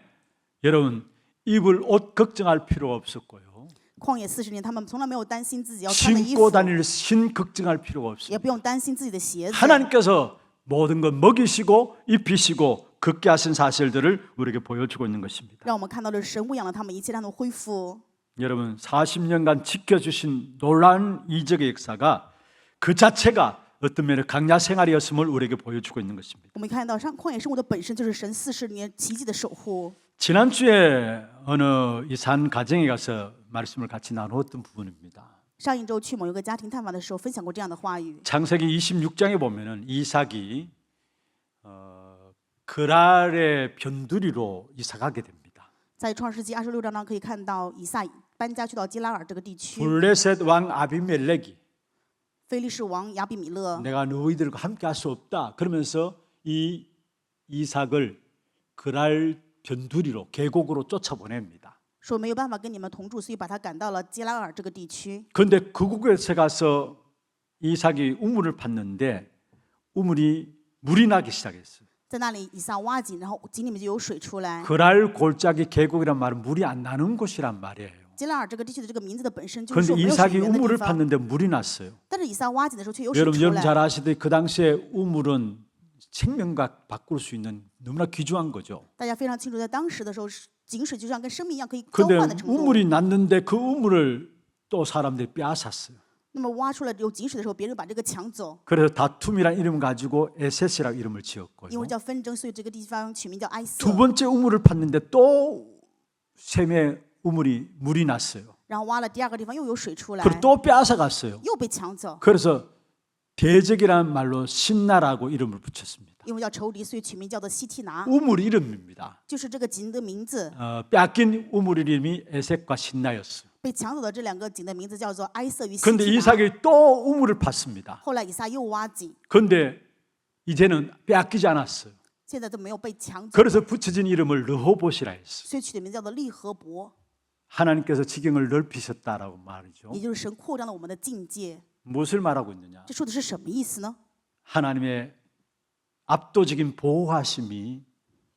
여러분 입을 옷 걱정할 필요가 없었고요. 旷野40年，他们从来没有担心自己要穿的衣 신고 服， 다닐 신 걱정할 필요가 없어요. 也不用担心自己的鞋子。 하나님께서 모든 것 먹이시고 입히시고 걷게 하신 사실들을 우리에게 보여주고 있는 것입니다. 让我们看到的是神喂养了他们，一切让他们恢复。 여러분 40년간 지켜주신 놀라운 이적의 역사가 그 자체가 어떤 면에 강야 생활이었음을 우리에게 보여주고 있는 것입니다. 我们看到上旷野生活的本身就是神40年奇迹的守护。 지난주에 어느 이 산 가정에 가서 말씀을 같이 나누었던 부분입니다. 上一周去某一个家庭探访的时候，分享过这样的话语。 창세기 26장에 보면은 이삭이 그랄의 변두리로 이사 가게 됩니다. 在创世纪26章呢，可以看到以撒搬家去到基拉尔这个地区， 블레셋 왕 아비멜렉이 非利士王亚比米勒 내가 너희들과 함께 할 수 없다 그러면서 이 이삭을 그랄 변두리로 계곡으로 쫓아보냅니다. 说没有办法跟你们同住，所以把他赶到了基拉尔这个地区。 그런데 그곳에 가서 이삭이 우물을 팠는데 물이 나기 시작했어요. 在那里，以撒挖井，然后井里面就有水出来。 그랄 골짜기 계곡이란 말은 물이 안 나는 곳이란 말이에요. 基拉尔这个地区的这个名字的本身就是说 그런데 没有水 이삭이 源的地 우물을 方， 팠는데 물이 났어요. 但是以撒挖井的时候却有水 여러분 出 잘 来。 아시듯이 그 당시에 우물은 생명과 바꿀 수 있는 너무나 귀중한 거죠. 大家非常清楚，在当时的时候，井水就像跟生命一样可以交 그런데 换的程度。 우물이 났는데 그 우물을 또 사람들이 빼앗았어요. 那么挖出来有井水的时候，别人把这个抢走， 그래서 다툼이라는 이름을 가지고 에셋이라고 이름을 因 지었고요. 为叫纷争，所以这个地方取名叫埃瑟 두 。 번째 우물을 팠는데 또 셈의 물이 났어요. 然后挖了第二个地方又有水出来， 그리고 또 빼앗아갔어요. 又被抢走， 그래서 대적이라는 말로 신나라고 이름을 붙였습니다. 因为叫仇敌，所以取名叫做西提拿， 우물 이름입니다. 就是这个井的名字。 빼앗긴 우물 이름이 에셋과 신나였어요. 被抢走的这两个井的名字叫做埃瑟与西 그런데 提拿。 이삭이 또 우물을 팠습니다. 后来以撒又挖井， 그런데 이제는 빼앗기지 않았어요. 现在都没有被抢走， 그래서 붙여진 이름을 르호봇이라 했어요. 所以取的名字叫做利和伯， 하나님께서 지경을 넓히셨다라고 말이죠. 也就是神扩张了我们的境界。 무엇을 말하고 있느냐? 这说的是什么意思呢？ 하나님의 압도적인 보호하심이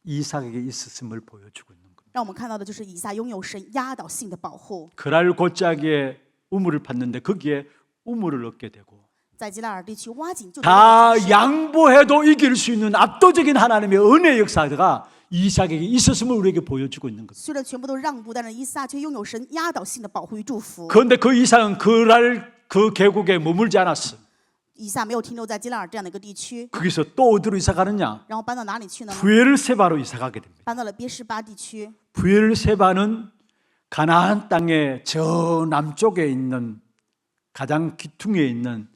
이삭에게 있었음을 보여주고 있는 겁니다. 让我们看到的就是以撒拥有神压倒性的保护。 그랄 골짜기에 우물을 팠는데 거기에 우물을 얻게 되고 在基拉尔地区挖井就得 다 到井水 양보해도 이길 수 있는 압도적인 하나님의 은혜 역사가 이삭에게 있었음을 우리에게 보여주고 있는 겁니다. 虽然全部都让步，但是以撒却拥有神压倒性的保护与祝福。 그런데 그 이삭은 그랄 그 계곡에 머물지 않았어요. 以撒没有停留在基拉尔这样的一个地区， 거기서 또 어디로 이사 가느냐? 然后搬到哪里去呢？ 부엘세바로 이사 가게 됩니다. 搬到了别是巴地区。 부엘세바는 가나안 땅의 저 남쪽에 있는 가장 귀퉁이에 있는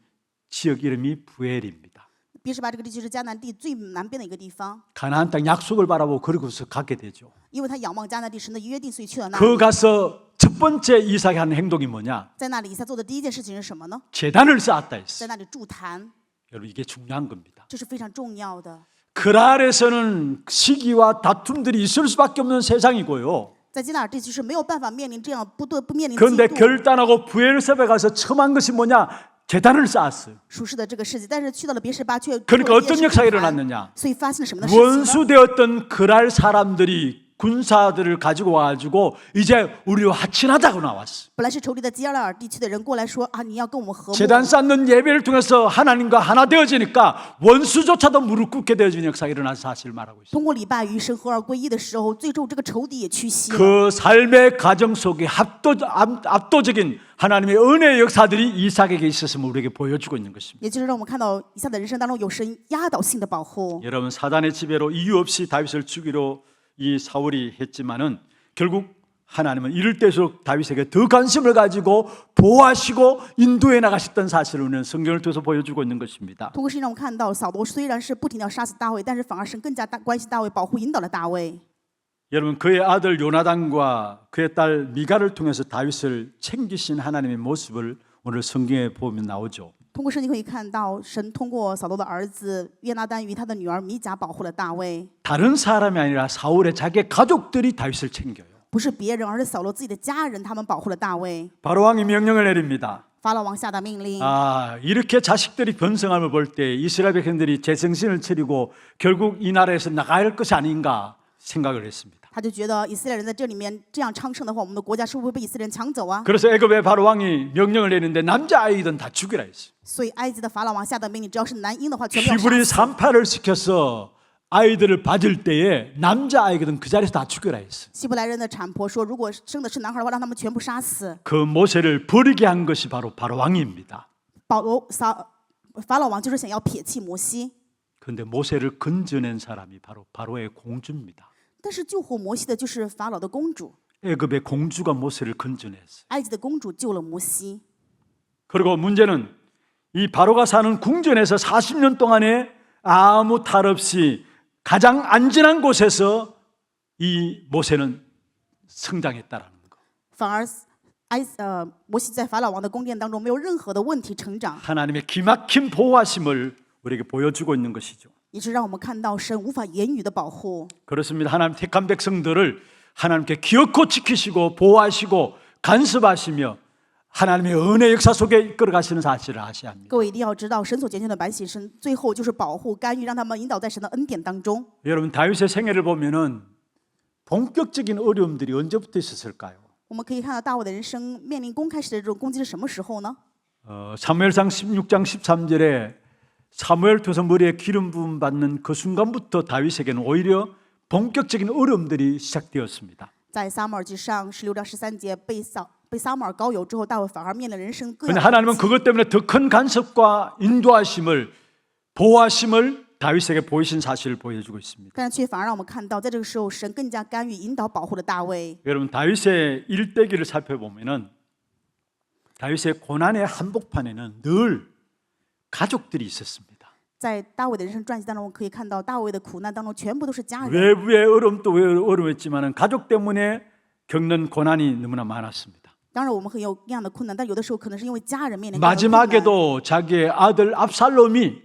지역 이름이 부엘입니다. 别是巴这个地区是迦南地最南边的一个地方， 가나안 땅 약속을 바라보고 그러고서 가게 되죠. 因为他仰望迦南地神的约定，所以去了那 그 里。 가서 첫 번째 이삭이 하는 행동이 뭐냐? 在那里，以撒做的第一件事情是什么呢？ 제단을 쌓았다 在 했어요. 那里筑坛， 여러분 이게 중요한 겁니다. 这是非常重要的。 그랄에서는 시기와 다툼들이 있을 수밖에 없는 세상이고요. 在基拉尔地区是没有办法面临这样不面临 그런데 嫉妒 결단하고 부엘세바에 가서 처음 한 것이 뭐냐? 제단을 쌓았어요. 属世的这个事情，但是去到了别是巴却 그러니까 做了一件 어떤 事 역사가 筑坛 일어났느냐? 所以发生了什么的事情呢？ 원수되었던 그랄 사람들이 군사들을 가지고 와가지고 이제 우리와 화친하자고 나왔어. 本来是仇敌的基拉尔地区的人过来说啊，你要跟我们和睦。 제단 쌓는 예배를 통해서 하나님과 하나 되어지니까 원수조차도 무릎 꿇게 되어지는 역사가 일어난 사실을 말하고 있어요. 通过礼拜与神合而归一的时候，最终这个仇敌也屈膝了。 그 삶의 가정 속에 압도적인 하나님의 은혜의 역사들이 이삭에게 있었음을 우리에게 보여주고 있는 것입니다. 也就是让我们看到以撒的人生当中有神压倒性的保护。 여러분 사단의 지배로 이유 없이 다윗을 죽이려 이 사울이 했지만은 결국 하나님은 이럴 때일수록 다윗에게 더 관심을 가지고 보호하시고 인도해 나가셨던 사실을 우리는 성경을 통해서 보여주고 있는 것입니다. 通过圣经让我们看到，扫罗虽然是不停地要杀死大卫，但是反而神更加关心大卫，保护引导了大卫。 여러분 그의 아들 요나단과 그의 딸 미가를 통해서 다윗을 챙기신 하나님의 모습을 오늘 성경에 보면 나오죠. 通过圣经可以看到，神通过扫罗的儿子约拿单与他的女儿米甲保护了大卫， 다른 사람이 아니라 사울의 자기 가족들이 다윗을 챙겨요. 不是别人，而是扫罗自己的家人，他们保护了大卫。 바로왕이 명령을 내립니다. 法老王下达命令， 이렇게 자식들이 번성함을 볼 때 이스라엘 백성들이 제정신을 차리고 결국 이 나라에서 나갈 것이 아닌가 생각을 했습니다. 他就觉得以色列人在这里面这样昌盛的话，我们的国家是不是会被以色列人抢走啊？ 그래서 애굽의 바로왕이 명령을 내리는데 남자아이든 다 죽이라 했어요. 所以埃及的法老王下的命令，只要是男婴的话，全部要 히브리 杀。 산파를 시켜서 아이들을 받을 때에 남자아이거든 그 자리에서 다 죽여라 했어요. 希伯来人的产婆说，如果生的是男孩的话，让他们全部杀死。 그 모세를 버리게 한 것이 바로 바로왕입니다. 法老王就是想要撇弃摩西， 그런데 모세를 건져낸 사람이 바로 바로의 공주입니다. 但是救活摩西的就是法老的公主， 애굽의 공주가 모세를 건져냈어요. 埃及的公主救了摩西。 그리고 문제는 이 바로가 사는 궁전에서 40년 동안에 아무 탈 없이 가장 안전한 곳에서 이 모세는 성장했다라는 거. 反而摩西在法老王的宫殿当中没有任何的问题成长， 하나님의 기막힌 보호하심을 우리에게 보여주고 있는 것이죠. 也是让我们看到神无法言语的保护。 그렇습니다. 하나님 택한 백성들을 하나님께 기어코 지키시고 보호하시고 간섭하시며 하나님의 은혜 역사 속에 이끌어가시는 사실을 아셔야 합니다. 各位一定要知道，神所拣选的百姓，神最后就是保护、干预，让他们引导在神的恩典当中。 여러분 다윗의 생애를 보면은 본격적인 어려움들이 언제부터 있었을까요? 我们可以看到大卫的人生面临公开式的这种攻击是什么时候呢？ 사무엘상 16장 13절에 사무엘 투서 머리에 기름 부음 받는 그 순간부터 다윗에게는 오히려 본격적인 어려움들이 시작되었습니다. 在撒母耳记上16章13节被撒母耳膏油之后，大卫反而面临人生各样 그런데 的 하나님은 攻击。 그것 때문에 더 큰 간섭과 인도하심을 보호하심을 다윗에게 보이신 사실을 보여주고 있습니다. 但是却反而让我们看到，在这个时候，神更加干预、引导、保护了大卫。 여러분 다윗의 일대기를 살펴보면은 다윗의 고난의 한복판에는 늘 가족들이 있었습니다. 在大卫的人生传记当中，我们可以看到大卫的苦难当中，全部都是家人。 외부의 어려움도 어려웠지만은 가족 때문에 겪는 고난이 너무나 많았습니다. 当然，我们很有一样的困难，但有的时候可能是因为家人面临各样的困难。 마지막에도 자기의 아들 압살롬이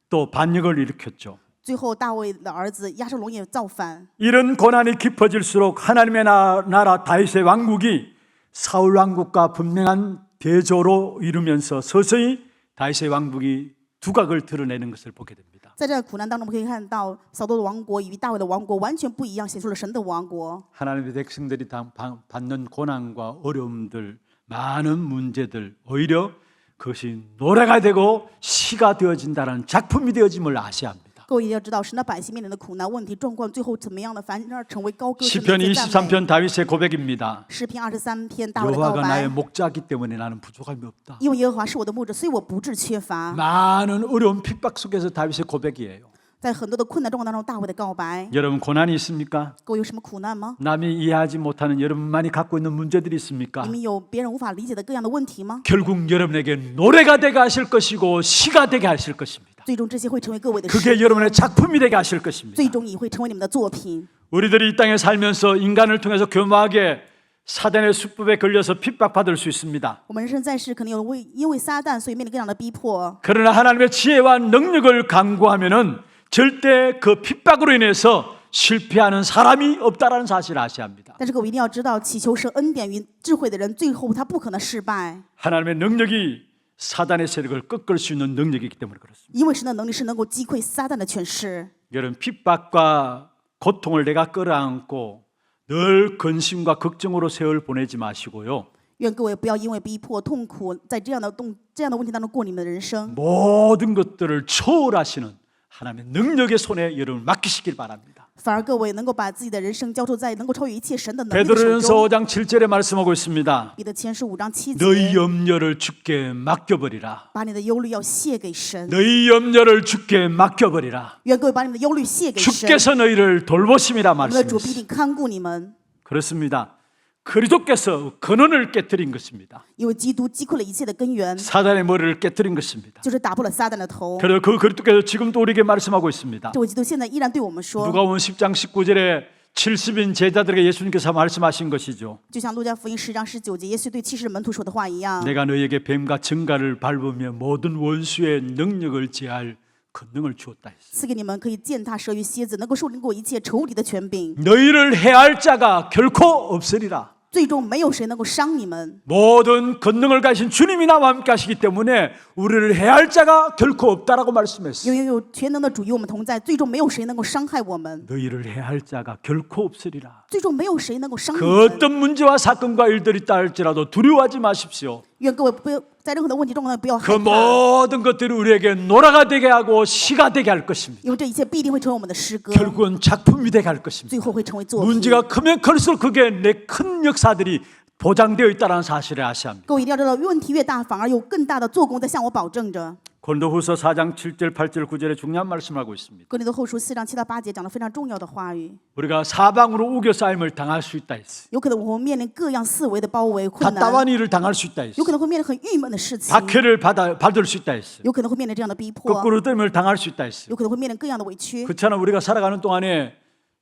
또 반역을 일으켰죠. 最后，大卫的儿子押沙龙也造反。 이런 고난이 깊어질수록 하나님의 나라 다윗의 왕국이 사울 왕국과 분명한 대조로 이루면서 서서히 다윗의 왕국이 두각을 드러내는 것을 보게 됩니다. 在这个苦难当中，我们可以看到扫罗的王国与大卫的王国完全不一样，显出了神的王国。 하나님의 백성들이 받는 고난과 어려움들, 많은 문제들 오히려 그것이 노래가 되고 시가 되어진다는 작품이 되어짐을 아셔야 합니다. 各位一定要知道，神的百姓面临的苦难问题状况，最后怎么样的，反而成为高歌。 시편 23편 다윗의 고백입니다. 诗篇23篇大卫的告 여호와가 나의 白。 목자이기 때문에 나는 부족함이 없다. 因为耶和华是我的牧者，所以我不致缺乏。 많은 어려운 핍박 속에서 다윗의 고백이에요. 在很多的困难状况当中，大卫的告白。 여러분 고난이 있습니까? 各位有什么苦难吗？ 남이 이해하지 못하는 여러분만이 갖고 있는 문제들이 있습니까? 你们有别人无法理解的各样的问题吗？ 결국 여러분에게 노래가 되게 하실 것이고 시가 되게 하실 것입니다. 最终这些会成为各位的 그게 诗， 여러분의 작품이 되게 하실 것입니다. 最终也会成为你们的作品。 우리들이 이 땅에 살면서 인간을 통해서 교묘하게 사단의 수법에 걸려서 핍박받을 수 있습니다. 我们人生在世，可能因为撒旦，所以面临各样的逼迫。 그러나 하나님의 지혜와 능력을 강구하면은 절대 그 핍박으로 인해서 실패하는 사람이 없다라는 사실을 아셔야 합니다. 但是各位一定要知道，祈求神恩典与智慧的人，最后他不可能失败， 하나님의 능력이 사단의 세력을 꺾을 수 있는 능력이기 때문에 그렇습니다. 因为神的能力是能够击溃撒旦的权势。 여러분 핍박과 고통을 내가 끌어안고 늘 근심과 걱정으로 세월 보내지 마시고요. 愿各位不要因为逼迫、痛苦，在这样的问题当中过你们的人生。 모든 것들을 초월하시는 하나님의 능력의 손에 여러분을 맡기시길 바랍니다. 反而各位能够把自己的人生交托在能够超越一切神的能力的手 베드로전서 中。 5장 7절에 말씀하고 있습니다. 彼得前书5章7 너희 节， 염려를 주께 맡겨버리라. 把你的忧虑要卸给神。 너희 염려를 주께 맡겨버리라. 愿各位把你们的忧虑卸给神， 주께서 너희를 돌보심이라 我们的主必 말씀했습니다. 定看顾你们。 그렇습니다. 그리스도께서 근원을 깨뜨린 것입니다. 因为基督击溃了一切的根源， 사단의 머리를 깨뜨린 것입니다. 就是打破了撒旦的头。 그래서 그 그리스도께서 지금도 우리에게 말씀하고 있습니다. 这位基督现在依然对我们说， 누가복음 10장 19절에 70인 제자들에게 예수님께서 말씀하신 것이죠. 就像路加福音10章19节，耶稣对70门徒说的话一样。 내가 너희에게 뱀과 증가를 밟으며 모든 원수의 능력을 제할 권능을 주었다 했어요. 赐给你们可以践踏蛇与蝎子，能够胜过一切仇敌的权柄。 너희를 해할 자가 결코 없으리라. 最终没有谁能够伤你们， 모든 권능을 가진 주님이 나와 함께 하시기 때문에 우리를 해할 자가 결코 없다라고 말씀했어요. 因为有全能的主与我们同在，最终没有谁能够伤害我们， 너희를 해할 자가 결코 없으리라. 最终没有谁能够伤你 그 们。 어떤 문제와 사건과 일들이 있다 할지라도 두려워하지 마십시오. 愿各位不要在任何的问题中呢，不要害 그 怕， 모든 것들이 우리에게 노라가 되게 하고 시가 되게 할 것입니다. 因为这一切必定会成为我们的诗歌， 결국은 작품이 되게 할 것입니다. 最后会成为作品。 문제가 크면 클수록 그게 내 큰 역사들이 보장되어 있다는 사실을 아셔야 합니다. 各位一定要知道，问题越大，反而有更大的做工在向我保证着。 고린도후서 4장 7절 8절 9절에 중요한 말씀을 하고 있습니다. 哥林多后书4章7到8节讲了非常重要的话语。 우리가 사방으로 우겨싸임을 당할 수 있다 했어요. 有可能我们面临各样四维的包围困难， 답답한 일을 당할 수 있다 有 했어요. 可能会面临很郁闷的事情， 박해를 받을 수 있다 했어요. 有可能会面临这样的逼迫， 거꾸로 뜸을 당할 수 있다 했어요. 有可能会面临各样的委屈。 그렇잖아. 우리가 살아가는 동안에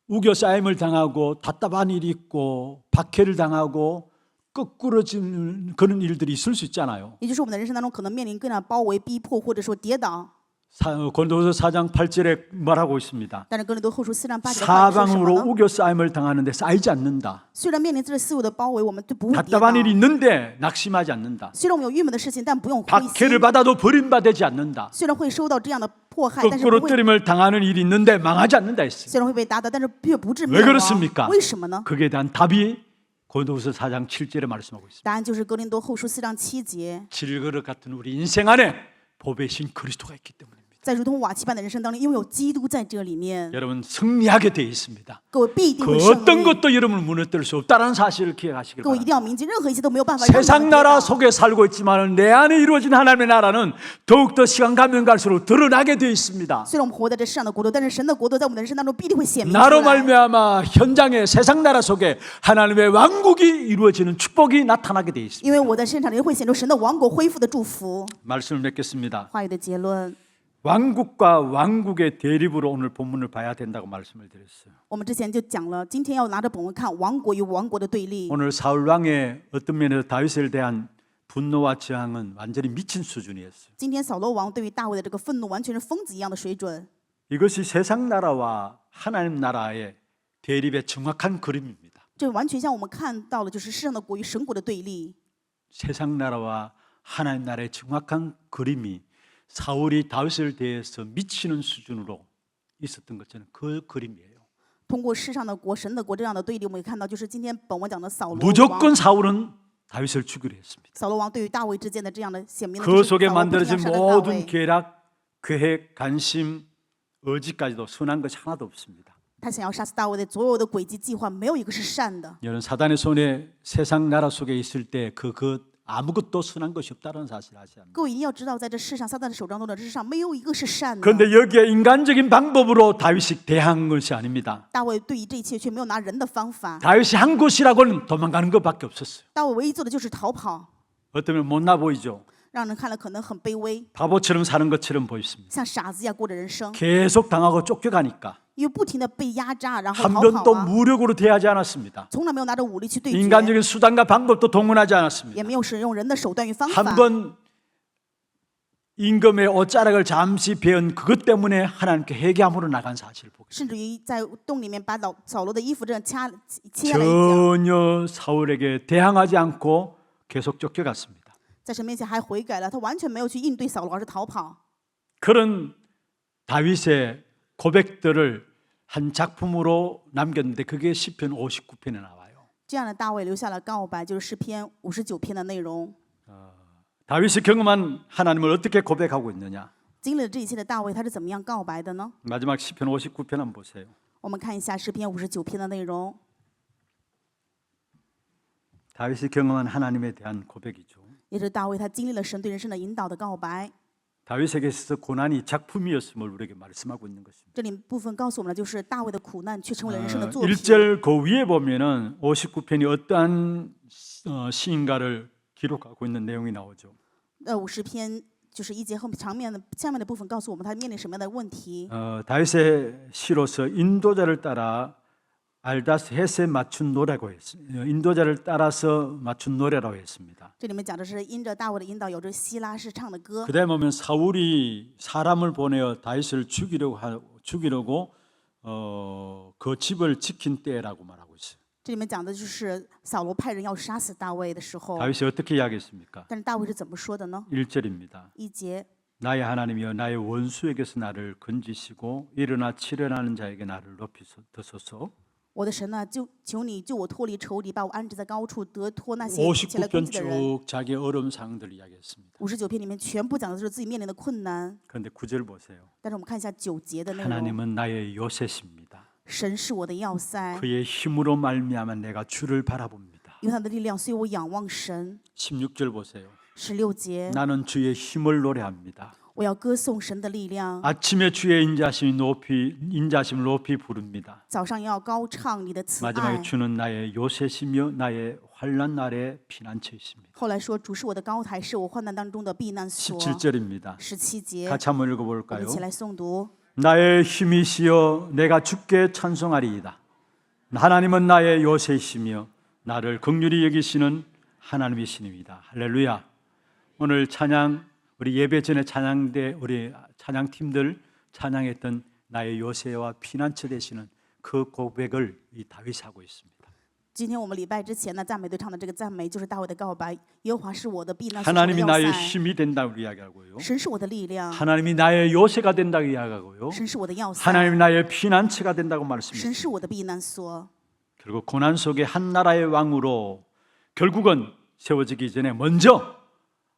우겨싸임을 당하고 답답한 일이 있고 박해를 당하고 거꾸러지는 그런 일들이 있을 수 있잖아요. 也就是我们的人生当中可能面临各样包围、逼迫，或者说跌倒。 고린도후서 4장 8절에 말하고 있습니다. 但是哥林多后书4章8节的话语说什么 사방으로 呢？ 우겨싸임을 당하는데 쌓이지 않는다. 虽然面临这四维的包围，我们就不会跌倒。 답답한 일이 있는데 낙심하지 않는다. 虽然我们有郁闷的事情，但不用灰 박해를 心。 받아도 버림받지 않는다. 虽然会受到这样的迫害，但是 거꾸로 不会。 뜨림을 당하는 일이 있는데 망하지 않는다 했어요. 虽然会被打倒，但是却不致 왜 灭 그렇습니까? 亡。为什么呢？ 그에 대한 답이 고린도후서 4장 7절에 말씀하고 있습니다. 答案就是哥林多后书4章7节， 질그릇 같은 우리 인생 안에 보배신 그리스도가 있기 때문입니다. 在如同瓦器般的人生当中，因为有基督在这里面， 여러분 승리하게 되어 있습니다. 各位必定 그 会胜 어떤 利。 것도 여러분을 무너뜨릴 수 없다는 사실을 기억하시길 各位一 바랍니다. 定要铭记，任何一切都没有办法让你们 세상 跌 나라 倒。 속에 살고 있지만 내 안에 이루어진 하나님의 나라는 더욱더 시간 가면 갈수록 드러나게 되어 있습니다. 虽然我们活在这世上的国度，但是神的国度在我们的人生当中必定会显明出 나로 来。 말미암아 현장의 세상 나라 속에 하나님의 왕국이 이루어지는 축복이 나타나게 되어 있습니다. 因为我在现场里会显出神的王国恢复的祝福。 말씀을 맺겠습니다. 话语的结论， 왕국과 왕국의 대립으로 오늘 본문을 봐야 된다고 말씀을 드렸어요. 我们之前就讲了，今天要拿着本文看王国与王国的对立。 오늘 사울 왕의 어떤 면에서 다윗에 대한 분노와 저항은 완전히 미친 수준이었어요. 今天扫罗王对于大卫的这个愤怒，完全是疯子一样的水准。 이것이 세상 나라와 하나님 나라의 대립의 정확한 그림입니다. 这完全像我们看到了，就是世上的国与神国的对立。 세상 나라와 하나님 나라의 정확한 그림이 사울이 다윗을 대해서 미치는 수준으로 있었던 것처럼 그 그림이에요. 通过世上的国、神的国这样的对立，我们也看到，就是今天本文讲的扫罗王。 무조건 사울은 다윗을 죽이려 했습니다. 扫罗王对于大卫之间的这样的显明的， 그 就是 속에 扫罗不停地 만들어진 杀了大 모든 卫。 계략, 계획, 관심, 의지까지도 선한 것이 하나도 없습니다. 他想要杀死大卫的所有的诡计计划，没有一个是善的。 여러분 사단의 손에 세상 나라 속에 있을 때 그 아무것도 선한 것이 없다는 사실을 아셔야 합니다. 各位一定要知道，在这世上撒旦的手中的世上，没有一个是善的。 그런데 여기에 인간적인 방법으로 다윗이 대항한 것이 아닙니다. 大卫对于这一切却没有拿人的方法， 다윗이 한 것이라고는 도망가는 것밖에 없었어요. 大卫唯一做的就是逃跑， 어쩌면 못나 보이죠. 让人看了可能很卑微， 바보처럼 사는 것처럼 보였습니다. 像傻子一样过着人生， 계속 당하고 쫓겨가니까 因为不停的被压榨，然后 한 逃 번도 跑啊， 무력으로 대하지 않았습니다. 从来没有拿着武力去对决， 인간적인 수단과 방법도 동원하지 也 않았습니다. 没有使用人的手段与方法。 한 번 임금의 옷자락을 잠시 베은 그것 때문에 하나님께 회개함으로 나간 사실을 보게 甚至于在洞里面把扫罗的衣服这样切了一脚， 전혀 사울에게 대항하지 않고 계속 쫓겨갔습니다. 在神面前还悔改了，他完全没有去应对扫罗，而是逃跑。 그런 다윗의 고백들을 한 작품으로 남겼는데 그게 시편 59편에 나와요. 这样的大卫留下了告白，就是诗篇59篇的内容。 다윗이 경험한 하나님을 어떻게 고백하고 있느냐? 经历了这一切的大卫，他是怎么样告白的呢？ 마지막 시편 59편 한번 보세요. 我们看一下诗篇59篇的内容。 다윗이 경험한 하나님에 대한 고백이죠. 也是大卫他经历了神对人生的引导的告白。 다윗에게 있어서 고난이 작품이었음을 우리에게 말씀하고 있는 것입니다. 这里部分告诉我们的就是大卫的苦难却成为了人生的作品。 1절 그 위에 보면은 59편이 어떠한 시인가를 기록하고 있는 내용이 나오죠. 50篇就是1节后下面的部分告诉我们他面临什么样的问题。 다윗의 시로서 인도자를 따라 알다스 헷에 맞춘 노래고 했습니다. 인도자를 따라서 맞춘 노래라고 했습니다. 这里面讲的是因着大卫的引导，有着希拉式唱的歌。 그다음에 보면 사울이 사람을 보내어 다윗을 죽이려고 그 집을 지킨 때라고 말하고 있어요. 这里面讲的就是扫罗派人要杀死大卫的时候， 다윗이 어떻게 이야기했습니까? 但是大卫是怎么说的呢？ 1절입니다. 一节， 나의 하나님이여 나의 원수에게서 나를 건지시고 일어나 치려나는 자에게 나를 높이소서. 我的神呢，就求你救我脱离仇敌，把我安置在高处，得脱那些前来攻 59편 击的人。 쭉 자기의 어려운 상황들을 이야기했습니다. 59篇里面全部讲的就是自己面临的困难。 그런데 9절 보세요. 但是我们看一下9节的内容， 하나님은 나의 요새십니다. 神是我的要塞， 그의 힘으로 말미암아 내가 주를 바라봅니다. 因为他的力量，所以我仰望神。 16절 보세요. 16节， 나는 주의 힘을 노래합니다. 我要歌颂神的力量， 아침에 주의 인자심을 높이 부릅니다. 早上要高唱你的慈 마지막에 爱。 주는 나의 요새시며 나의 환난 날의 피난처이십니다. 后来说，主是我的高台，是我患难当中的避难所。 17절입니다. 17节， 같이 한번 我们 읽어볼까요? 一起来诵读。 나의 힘이시여 내가 주께 찬송하리이다. 하나님은 나의 요새이시며 나를 긍휼히 여기시는 하나님이시니이다. 할렐루야. 오늘 찬양 우리 예배 전에 찬양대 우리 찬양팀들 찬양했던 나의 요새와 피난처 되시는 그 고백을 이 다윗이 하고 있습니다. 今天我们礼拜之前呢，赞美队唱的这个赞美就是大卫的告白。耶和华是我的避难所，我的 하나님이 要 나의 塞。 힘이 된다고 이야기하고요. 神是我的力量， 하나님이 나의 요새가 된다고 이야기하고요. 神是我的要塞， 하나님이 나의 피난처가 된다고 말씀합니다. 神是我的避难所。 결국 고난 속에 한 나라의 왕으로 결국은 세워지기 전에 먼저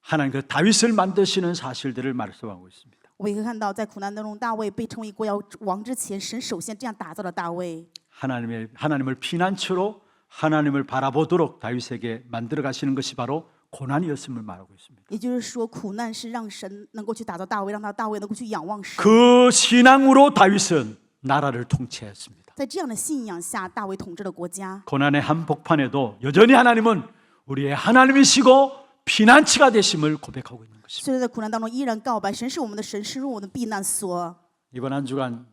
하나님 그 다윗을 만드시는 사실들을 말씀하고 있습니다. 我们也可以看到，在苦难当中，大卫被称为国要王之前，神首先这样打造了大卫。 하나님을 피난처로 하나님을 바라보도록 다윗에게 만들어 가시는 것이 바로 고난이었음을 말하고 있습니다. 也就是说，苦难是让神能够去打造大卫，让大卫能够去仰望神。 그 신앙으로 다윗은 나라를 통치했습니다. 在这样的信仰下，大卫统治了国家。 고난의 한복판에도 여전히 하나님은 우리의 하나님이시고 피난처가 되심을 고백하고 있는 것입니다. 虽然在苦难当中，依然告白神是我们的神，是我们的避难所。 이번 한 주간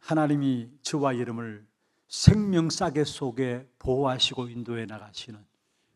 하나님이 저와 여러분을 생명싸개 속에 보호하시고 인도해 나가시는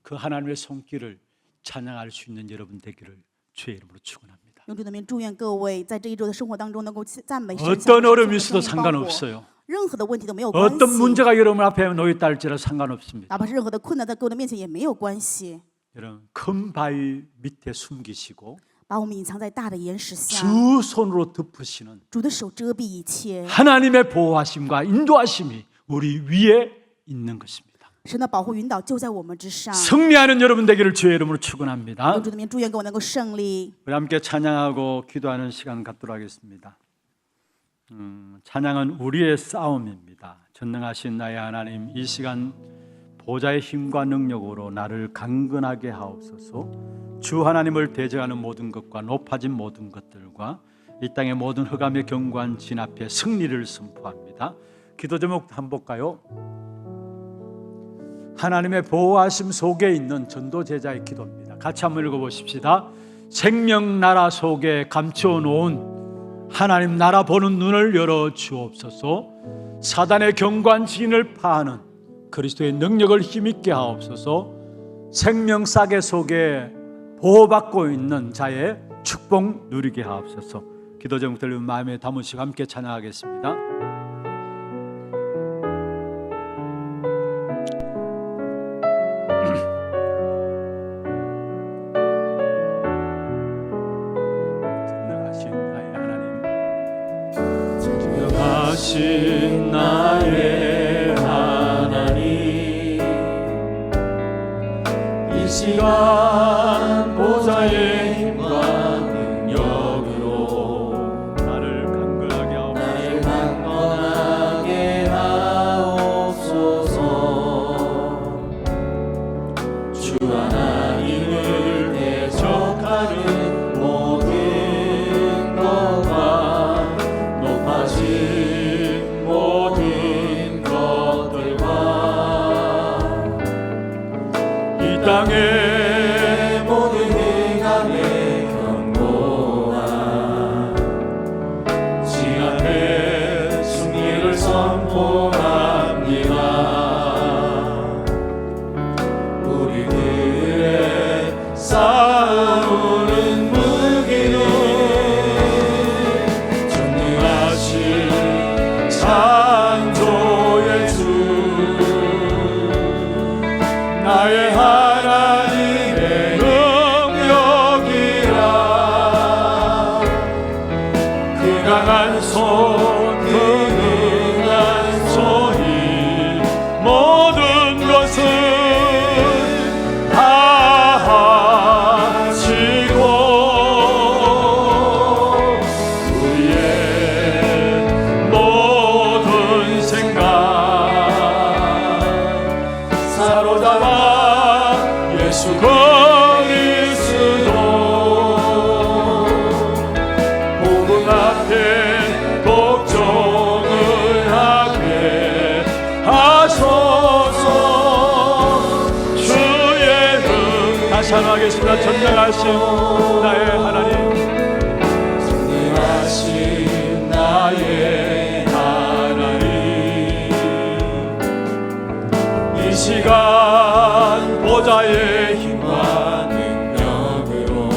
그 하나님의 손길을 찬양할 수 있는 여러분 되기를 주의 이름으로 축원합니다. 用主的名祝愿各位在这一周的生活当中能够赞美神， 어떤 어려움이 있어도 相信神的生命包裹 상관없어요. 任何的问题都没有关系， 어떤 문제가 여러분 앞에 놓였다 할지라도 상관없습니다. 哪怕是任何的困难在各位的面前也没有关系。 여러분 큰 바위 밑에 숨기시고 把我们隐藏在大的岩石下， 주 손으로 덮으시는 主的手遮蔽一切， 하나님의 보호하심과 인도하심이 우리 위에 있는 것입니다. 神的保护引导就在我们之上。 승리하는 여러분 되기를 주의 이름으로 축원합니다. 用主的名祝愿各位能够胜利。 우리 함께 찬양하고 기도하는 시간 갖도록 하겠습니다. 찬양은 우리의 싸움입니다. 전능하신 나의 하나님, 이 시간 보좌의 힘과 능력으로 나를 강건하게 하옵소서. 주 하나님을 대적하는 모든 것과 높아진 모든 것들과 이 땅의 모든 흑암의 견고한 진 앞에 승리를 선포합니다. 기도 제목 한번 볼까요? 하나님의 보호하심 속에 있는 전도 제자의 기도입니다. 같이 한번 읽어보십시다. 생명 나라 속에 감춰 놓은 하나님 나라 보는 눈을 열어 주옵소서. 사단의 견고한 진을 파하는 그리스도의 능력을 힘있게 하옵소서. 생명 싸개 속에 보호받고 있는 자의 축복 누리게 하옵소서. 기도 제목 들리면 마음에 담으시고 함께 찬양하겠습니다. 전능하신 나의 하나님, 이 시간 보좌의 힘과 능력으로 나를 강건하게 하옵소서. 주 하나님을 대적하는 모든 것과 높아진 모든 것들과 이 땅에 찬양하겠습니다. 전능하신 나의 하나님, 전능하신 나의 하나님, 이 시간 보좌의 힘과 능력으로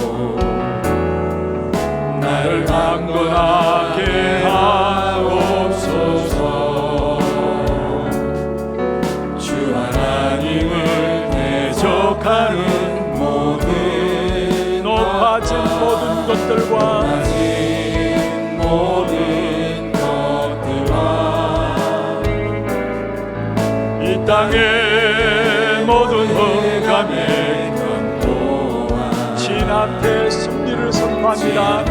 나를 강건하게 하옵소서. 주 하나님을 대적하는 모든 높아진 모든 것들과 모든 것들과 이 땅의 모든 흑암의 진 앞에 승리를 선포합니다.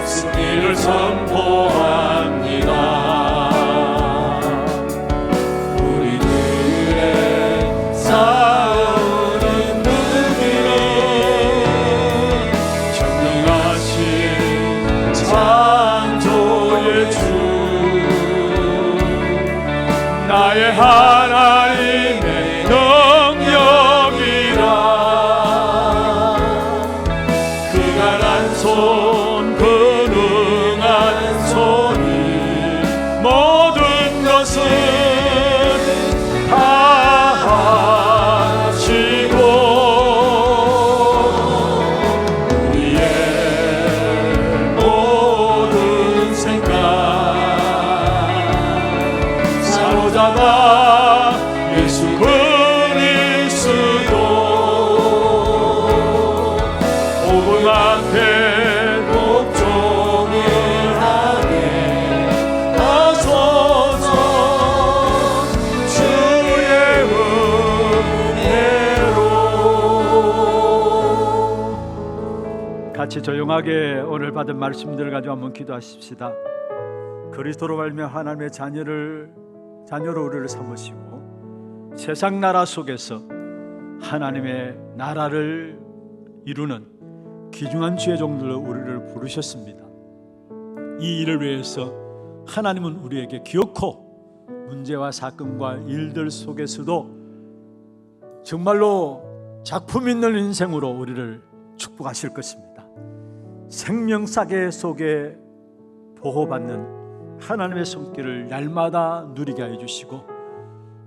승리를 선포합니다. 우리들의 싸우는 누구니 전능하신 창조의 주 나의 하나님의 능력이라. 그가 난 손 근능한 손이 모든 것을 다 하시고 우리의 모든 생각 사로잡아 예수 그리스도 복음 앞에 복종을 하게 하소서. 주의 은혜로. 같이 조용하게 오늘 받은 말씀들을 가지고 한번 기도하십시다. 그리스도로 말미암아 하나님의 자녀로 우리를 삼으시고 세상 나라 속에서 하나님의 나라를 이루는 귀중한 주의 종들로 우리를 부르셨습니다. 이 일을 위해서 하나님은 우리에게 기어코 문제와 사건과 일들 속에서도 정말로 작품 있는 인생으로 우리를 축복하실 것입니다. 생명사계 속에 보호받는 하나님의 손길을 날마다 누리게 하여 주시고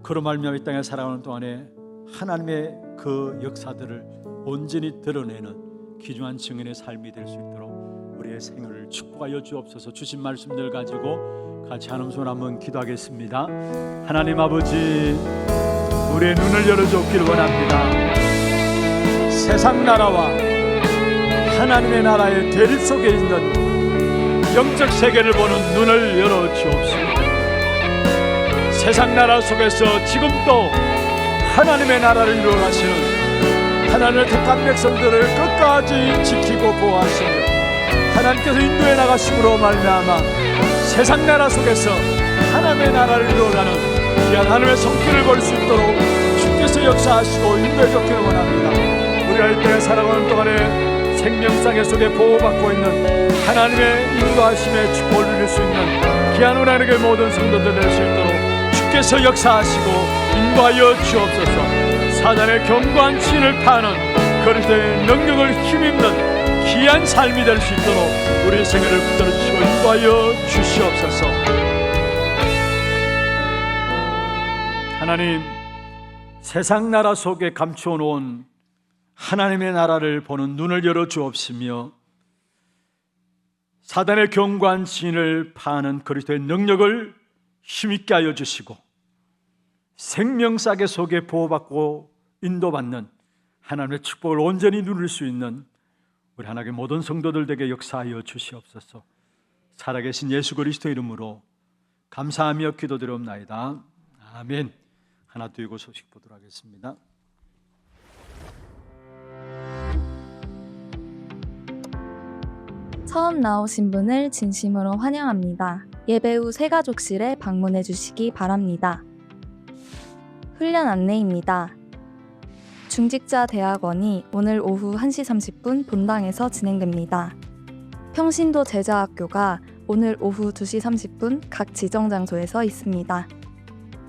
그로 말미암아 이 땅에 살아가는 동안에 하나님의 그 역사들을 온전히 드러내는 귀중한 증인의 삶이 될 수 있도록 우리의 생애를 축복하여 주옵소서. 주신 말씀들 가지고 같이 한음손 한번 기도하겠습니다. 하나님 아버지, 우리의 눈을 열어줬기를 원합니다. 세상 나라와 하나님의 나라의 대립 속에 있는 영적 세계를 보는 눈을 열어 주옵소서. 세상 나라 속에서 지금도 하나님의 나라를 이루어가시는 하나님의 택한 백성들을 끝까지 지키고 보호하시며 하나님께서 인도해 나가심으로 말미암아 세상 나라 속에서 하나님의 나라를 이루어가는 귀한 하나님의 손길을 볼 수 있도록 주께서 역사하시고 인도해 주기를 원합니다. 우리가 이 땅에 살아가는 동안에 생명상의 속에 보호받고 있는 하나님의 인도하심의 축복을 누릴 수 있는 귀한 하나님의 모든 성도들 될 수 있도록 주께서 역사하시고 인도하여 주옵소서. 사단의 견고한 진을 파는 그리스도의 능력을 힘입는 귀한 삶이 될 수 있도록 우리의 생애를 붙들어 주시고 인도하여 주시옵소서. 하나님, 세상 나라 속에 감추어 놓은 하나님의 나라를 보는 눈을 열어 주옵시며 사단의 견고한 진을 파는 그리스도의 능력을 힘있게 하여 주시고 생명사계 속에 보호받고 인도받는 하나님의 축복을 온전히 누릴 수 있는 우리 하나님의 모든 성도들에게 역사하여 주시옵소서. 살아계신 예수 그리스도의 이름으로 감사하며 기도드리옵나이다. 아멘. 하나 두고 소식 보도록 하겠습니다. 처음 나오신 분을 진심으로 환영합니다. 예배 후 새가족실에 방문해 주시기 바랍니다. 훈련 안내입니다. 중직자 대학원이 오늘 오후 1시 30분 본당에서 진행됩니다. 평신도 제자학교가 오늘 오후 2시 30분 각 지정 장소에서 있습니다.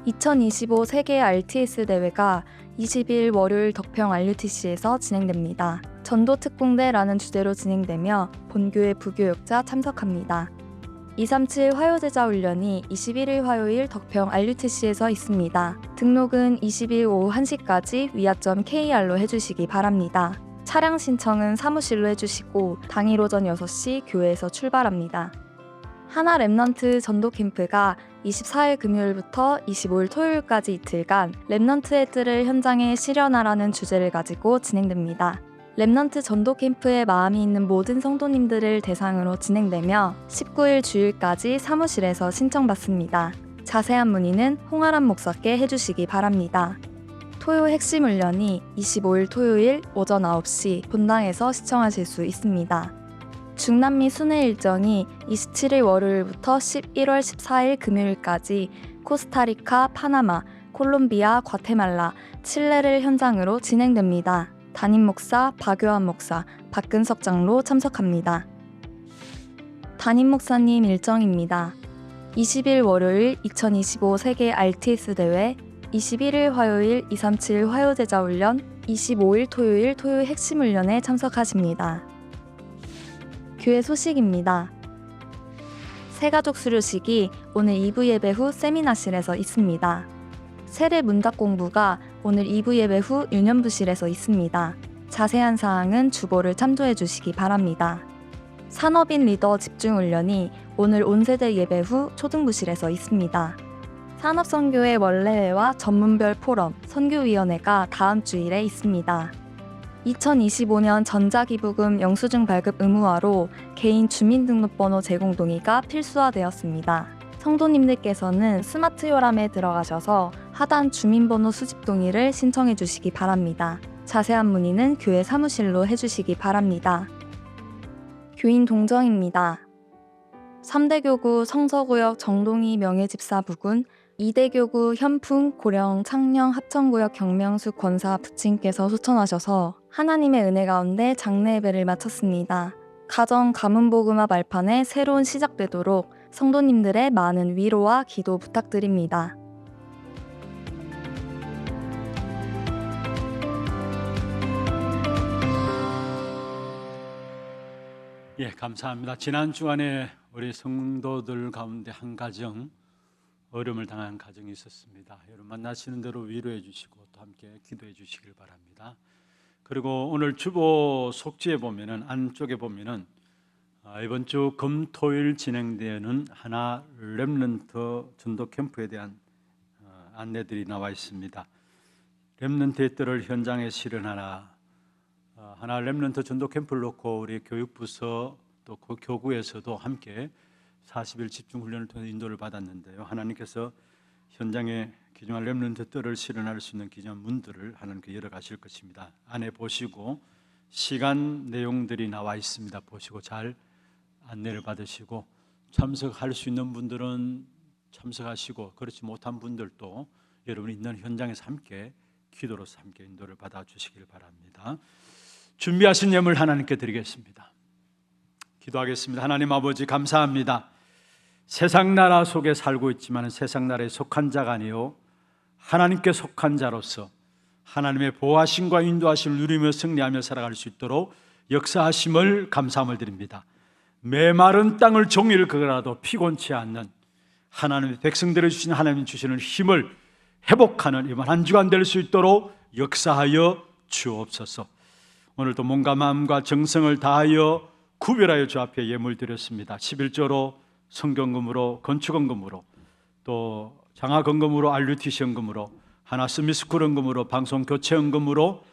2025 세계 RTS 대회가 20일 월요일 덕평 RUTC에서 진행됩니다. 전도특공대라는 주제로 진행되며 본교의 부교역자 참석합니다. 237 화요제자 훈련이 21일 화요일 덕평 RUTC에서 있습니다. 등록은 20일 오후 1시까지 위아.kr로 해주시기 바랍니다. 차량 신청은 사무실로 해주시고 당일 오전 6시 교회에서 출발합니다. 하나 렘넌트 전도 캠프가 24일 금요일부터 25일 토요일까지 이틀간 렘넌트 애들을 현장에 실현하라는 주제를 가지고 진행됩니다. 렘넌트 전도 캠프에 마음이 있는 모든 성도님들을 대상으로 진행되며 19일 주일까지 사무실에서 신청받습니다. 자세한 문의는 홍아람 목사께 해주시기 바랍니다. 토요 핵심 훈련이 25일 토요일 오전 9시 본당에서 시청하실 수 있습니다. 중남미 순회 일정이 27일 월요일부터 11월 14일 금요일까지 코스타리카, 파나마, 콜롬비아, 과테말라, 칠레를 현장으로 진행됩니다. 담임 목사 박요한 목사, 박근석 장로 참석합니다. 담임 목사님 일정입니다. 20일 월요일 2025 세계 RTS 대회, 21일 화요일 237 화요제자 훈련, 25일 토요일 토요 핵심 훈련에 참석하십니다. 교회 소식입니다. 새가족 수료식이 오늘 2부 예배 후 세미나실에서 있습니다. 세례 문답 공부가 오늘 2부 예배 후 유년부실에서 있습니다. 자세한 사항은 주보를 참조해 주시기 바랍니다. 산업인 리더 집중훈련이 오늘 온세대 예배 후 초등부실에서 있습니다. 산업선교회 원래회와 전문별 포럼, 선교위원회가 다음 주일에 있습니다. 2025년 전자기부금 영수증 발급 의무화로 개인 주민등록번호 제공 동의가 필수화되었습니다. 성도님들께서는 스마트 요람에 들어가셔서 하단 주민번호 수집 동의를 신청해 주시기 바랍니다. 자세한 문의는 교회 사무실로 해주시기 바랍니다. 교인 동정입니다. 3대 교구 성서구역 정동희 명예집사 부군, 2대 교구 현풍, 고령, 창녕, 합천구역 경명숙 권사 부친께서 소천하셔서 하나님의 은혜 가운데 장례 예배를 마쳤습니다. 가정 가문복음화 말판에 새로운 시작되도록 성도님들의 많은 위로와 기도 부탁드립니다. 예, 감사합니다. 지난 주간에 우리 성도들 가운데 한 가정 어려움을 당한 가정이 있었습니다. 여러분 만나시는 대로 위로해 주시고 또 함께 기도해 주시길 바랍니다. 그리고 오늘 주보 속지에 보면은 안쪽에 보면은 이번 주 금토일 진행되는 하나 렘넌트 전도 캠프에 대한 안내들이 나와 있습니다. 렘넌트의 뜰을 현장에 실현하라. 하나 렘넌트 전도 캠프를 놓고 우리 교육부서 또 그 교구에서도 함께 40일 집중 훈련을 통해 인도를 받았는데요. 하나님께서 현장에 귀중한 렘넌트 뜰을 실현할 수 있는 귀중한 문들을 하나님께 열어 가실 것입니다. 안에 보시고 시간 내용들이 나와 있습니다. 보시고 잘 안내를 받으시고 참석할 수 있는 분들은 참석하시고 그렇지 못한 분들도 여러분이 있는 현장에서 함께 기도로서 함께 인도를 받아 주시길 바랍니다. 준비하신 예물 하나님께 드리겠습니다. 기도하겠습니다. 하나님 아버지 감사합니다. 세상 나라 속에 살고 있지만 세상 나라에 속한 자가 아니요 하나님께 속한 자로서 하나님의 보호하심과 인도하심을 누리며 승리하며 살아갈 수 있도록 역사하심을 감사함을 드립니다. 메마른 땅을 종일 그거라도 피곤치 않는 하나님의 백성들을 주신 하나님 주시는 힘을 회복하는 이번 한 주간 될 수 있도록 역사하여 주옵소서. 오늘도 몸과 마음과 정성을 다하여 구별하여 주 앞에 예물 드렸습니다. 11조로 성경금으로 건축원금으로 또 장학원금으로 RUTC 원금으로 하나 스미스쿨 원금으로 방송 교체원금으로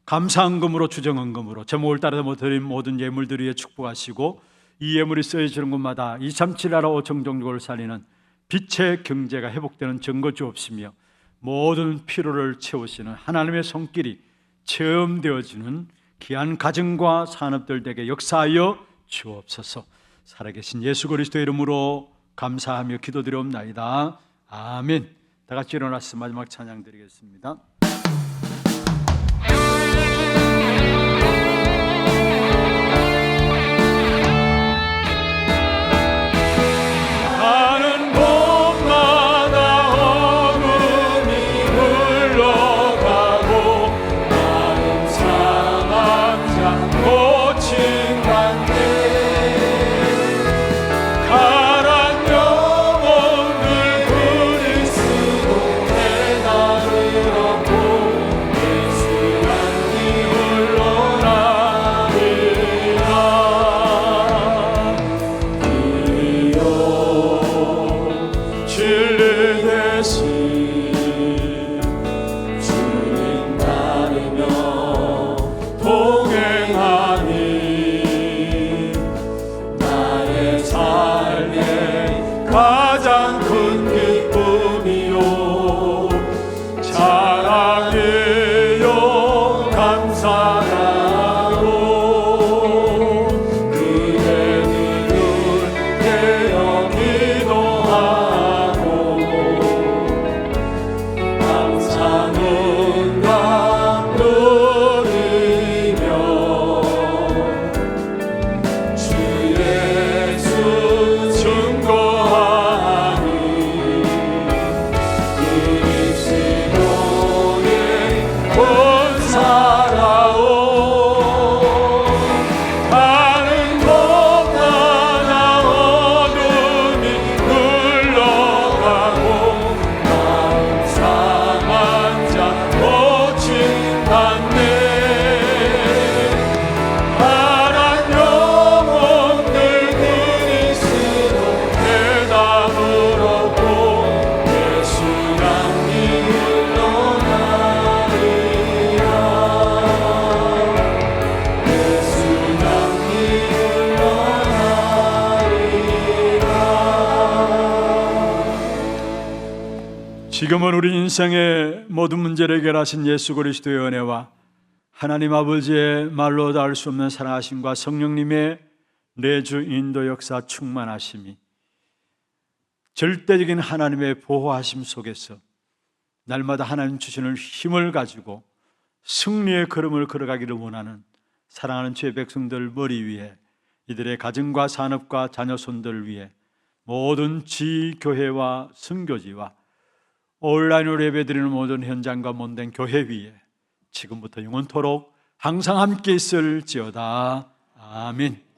감사원금으로 주정원금으로 제목을 따라 드린 모든 예물들 위에 축복하시고 이 예물이 쓰여지는 곳마다 237 나라 5천 종족을 살리는 빛의 경제가 회복되는 증거 주옵시며 모든 피로를 채우시는 하나님의 손길이 체험되어지는 귀한 가정과 산업들에게 역사하여 주옵소서. 살아계신 예수 그리스도의 이름으로 감사하며 기도드리옵나이다. 아멘. 다 같이 일어나서 마지막 찬양 드리겠습니다. 나는 봄마다 지금은 우리 인생의 모든 문제를 해결하신 예수 그리스도의 은혜와 하나님 아버지의 말로 닿을 수 없는 사랑하심과 성령님의 내주 인도 역사 충만하심이 절대적인 하나님의 보호하심 속에서 날마다 하나님 주시는 힘을 가지고 승리의 걸음을 걸어가기를 원하는 사랑하는 주의 백성들 머리 위에, 이들의 가정과 산업과 자녀손들을 위해 모든 지교회와 선교지와 온라인으로 예배드리는 모든 현장과 몸된 교회 위에 지금부터 영원토록 항상 함께 있을지어다. 아멘.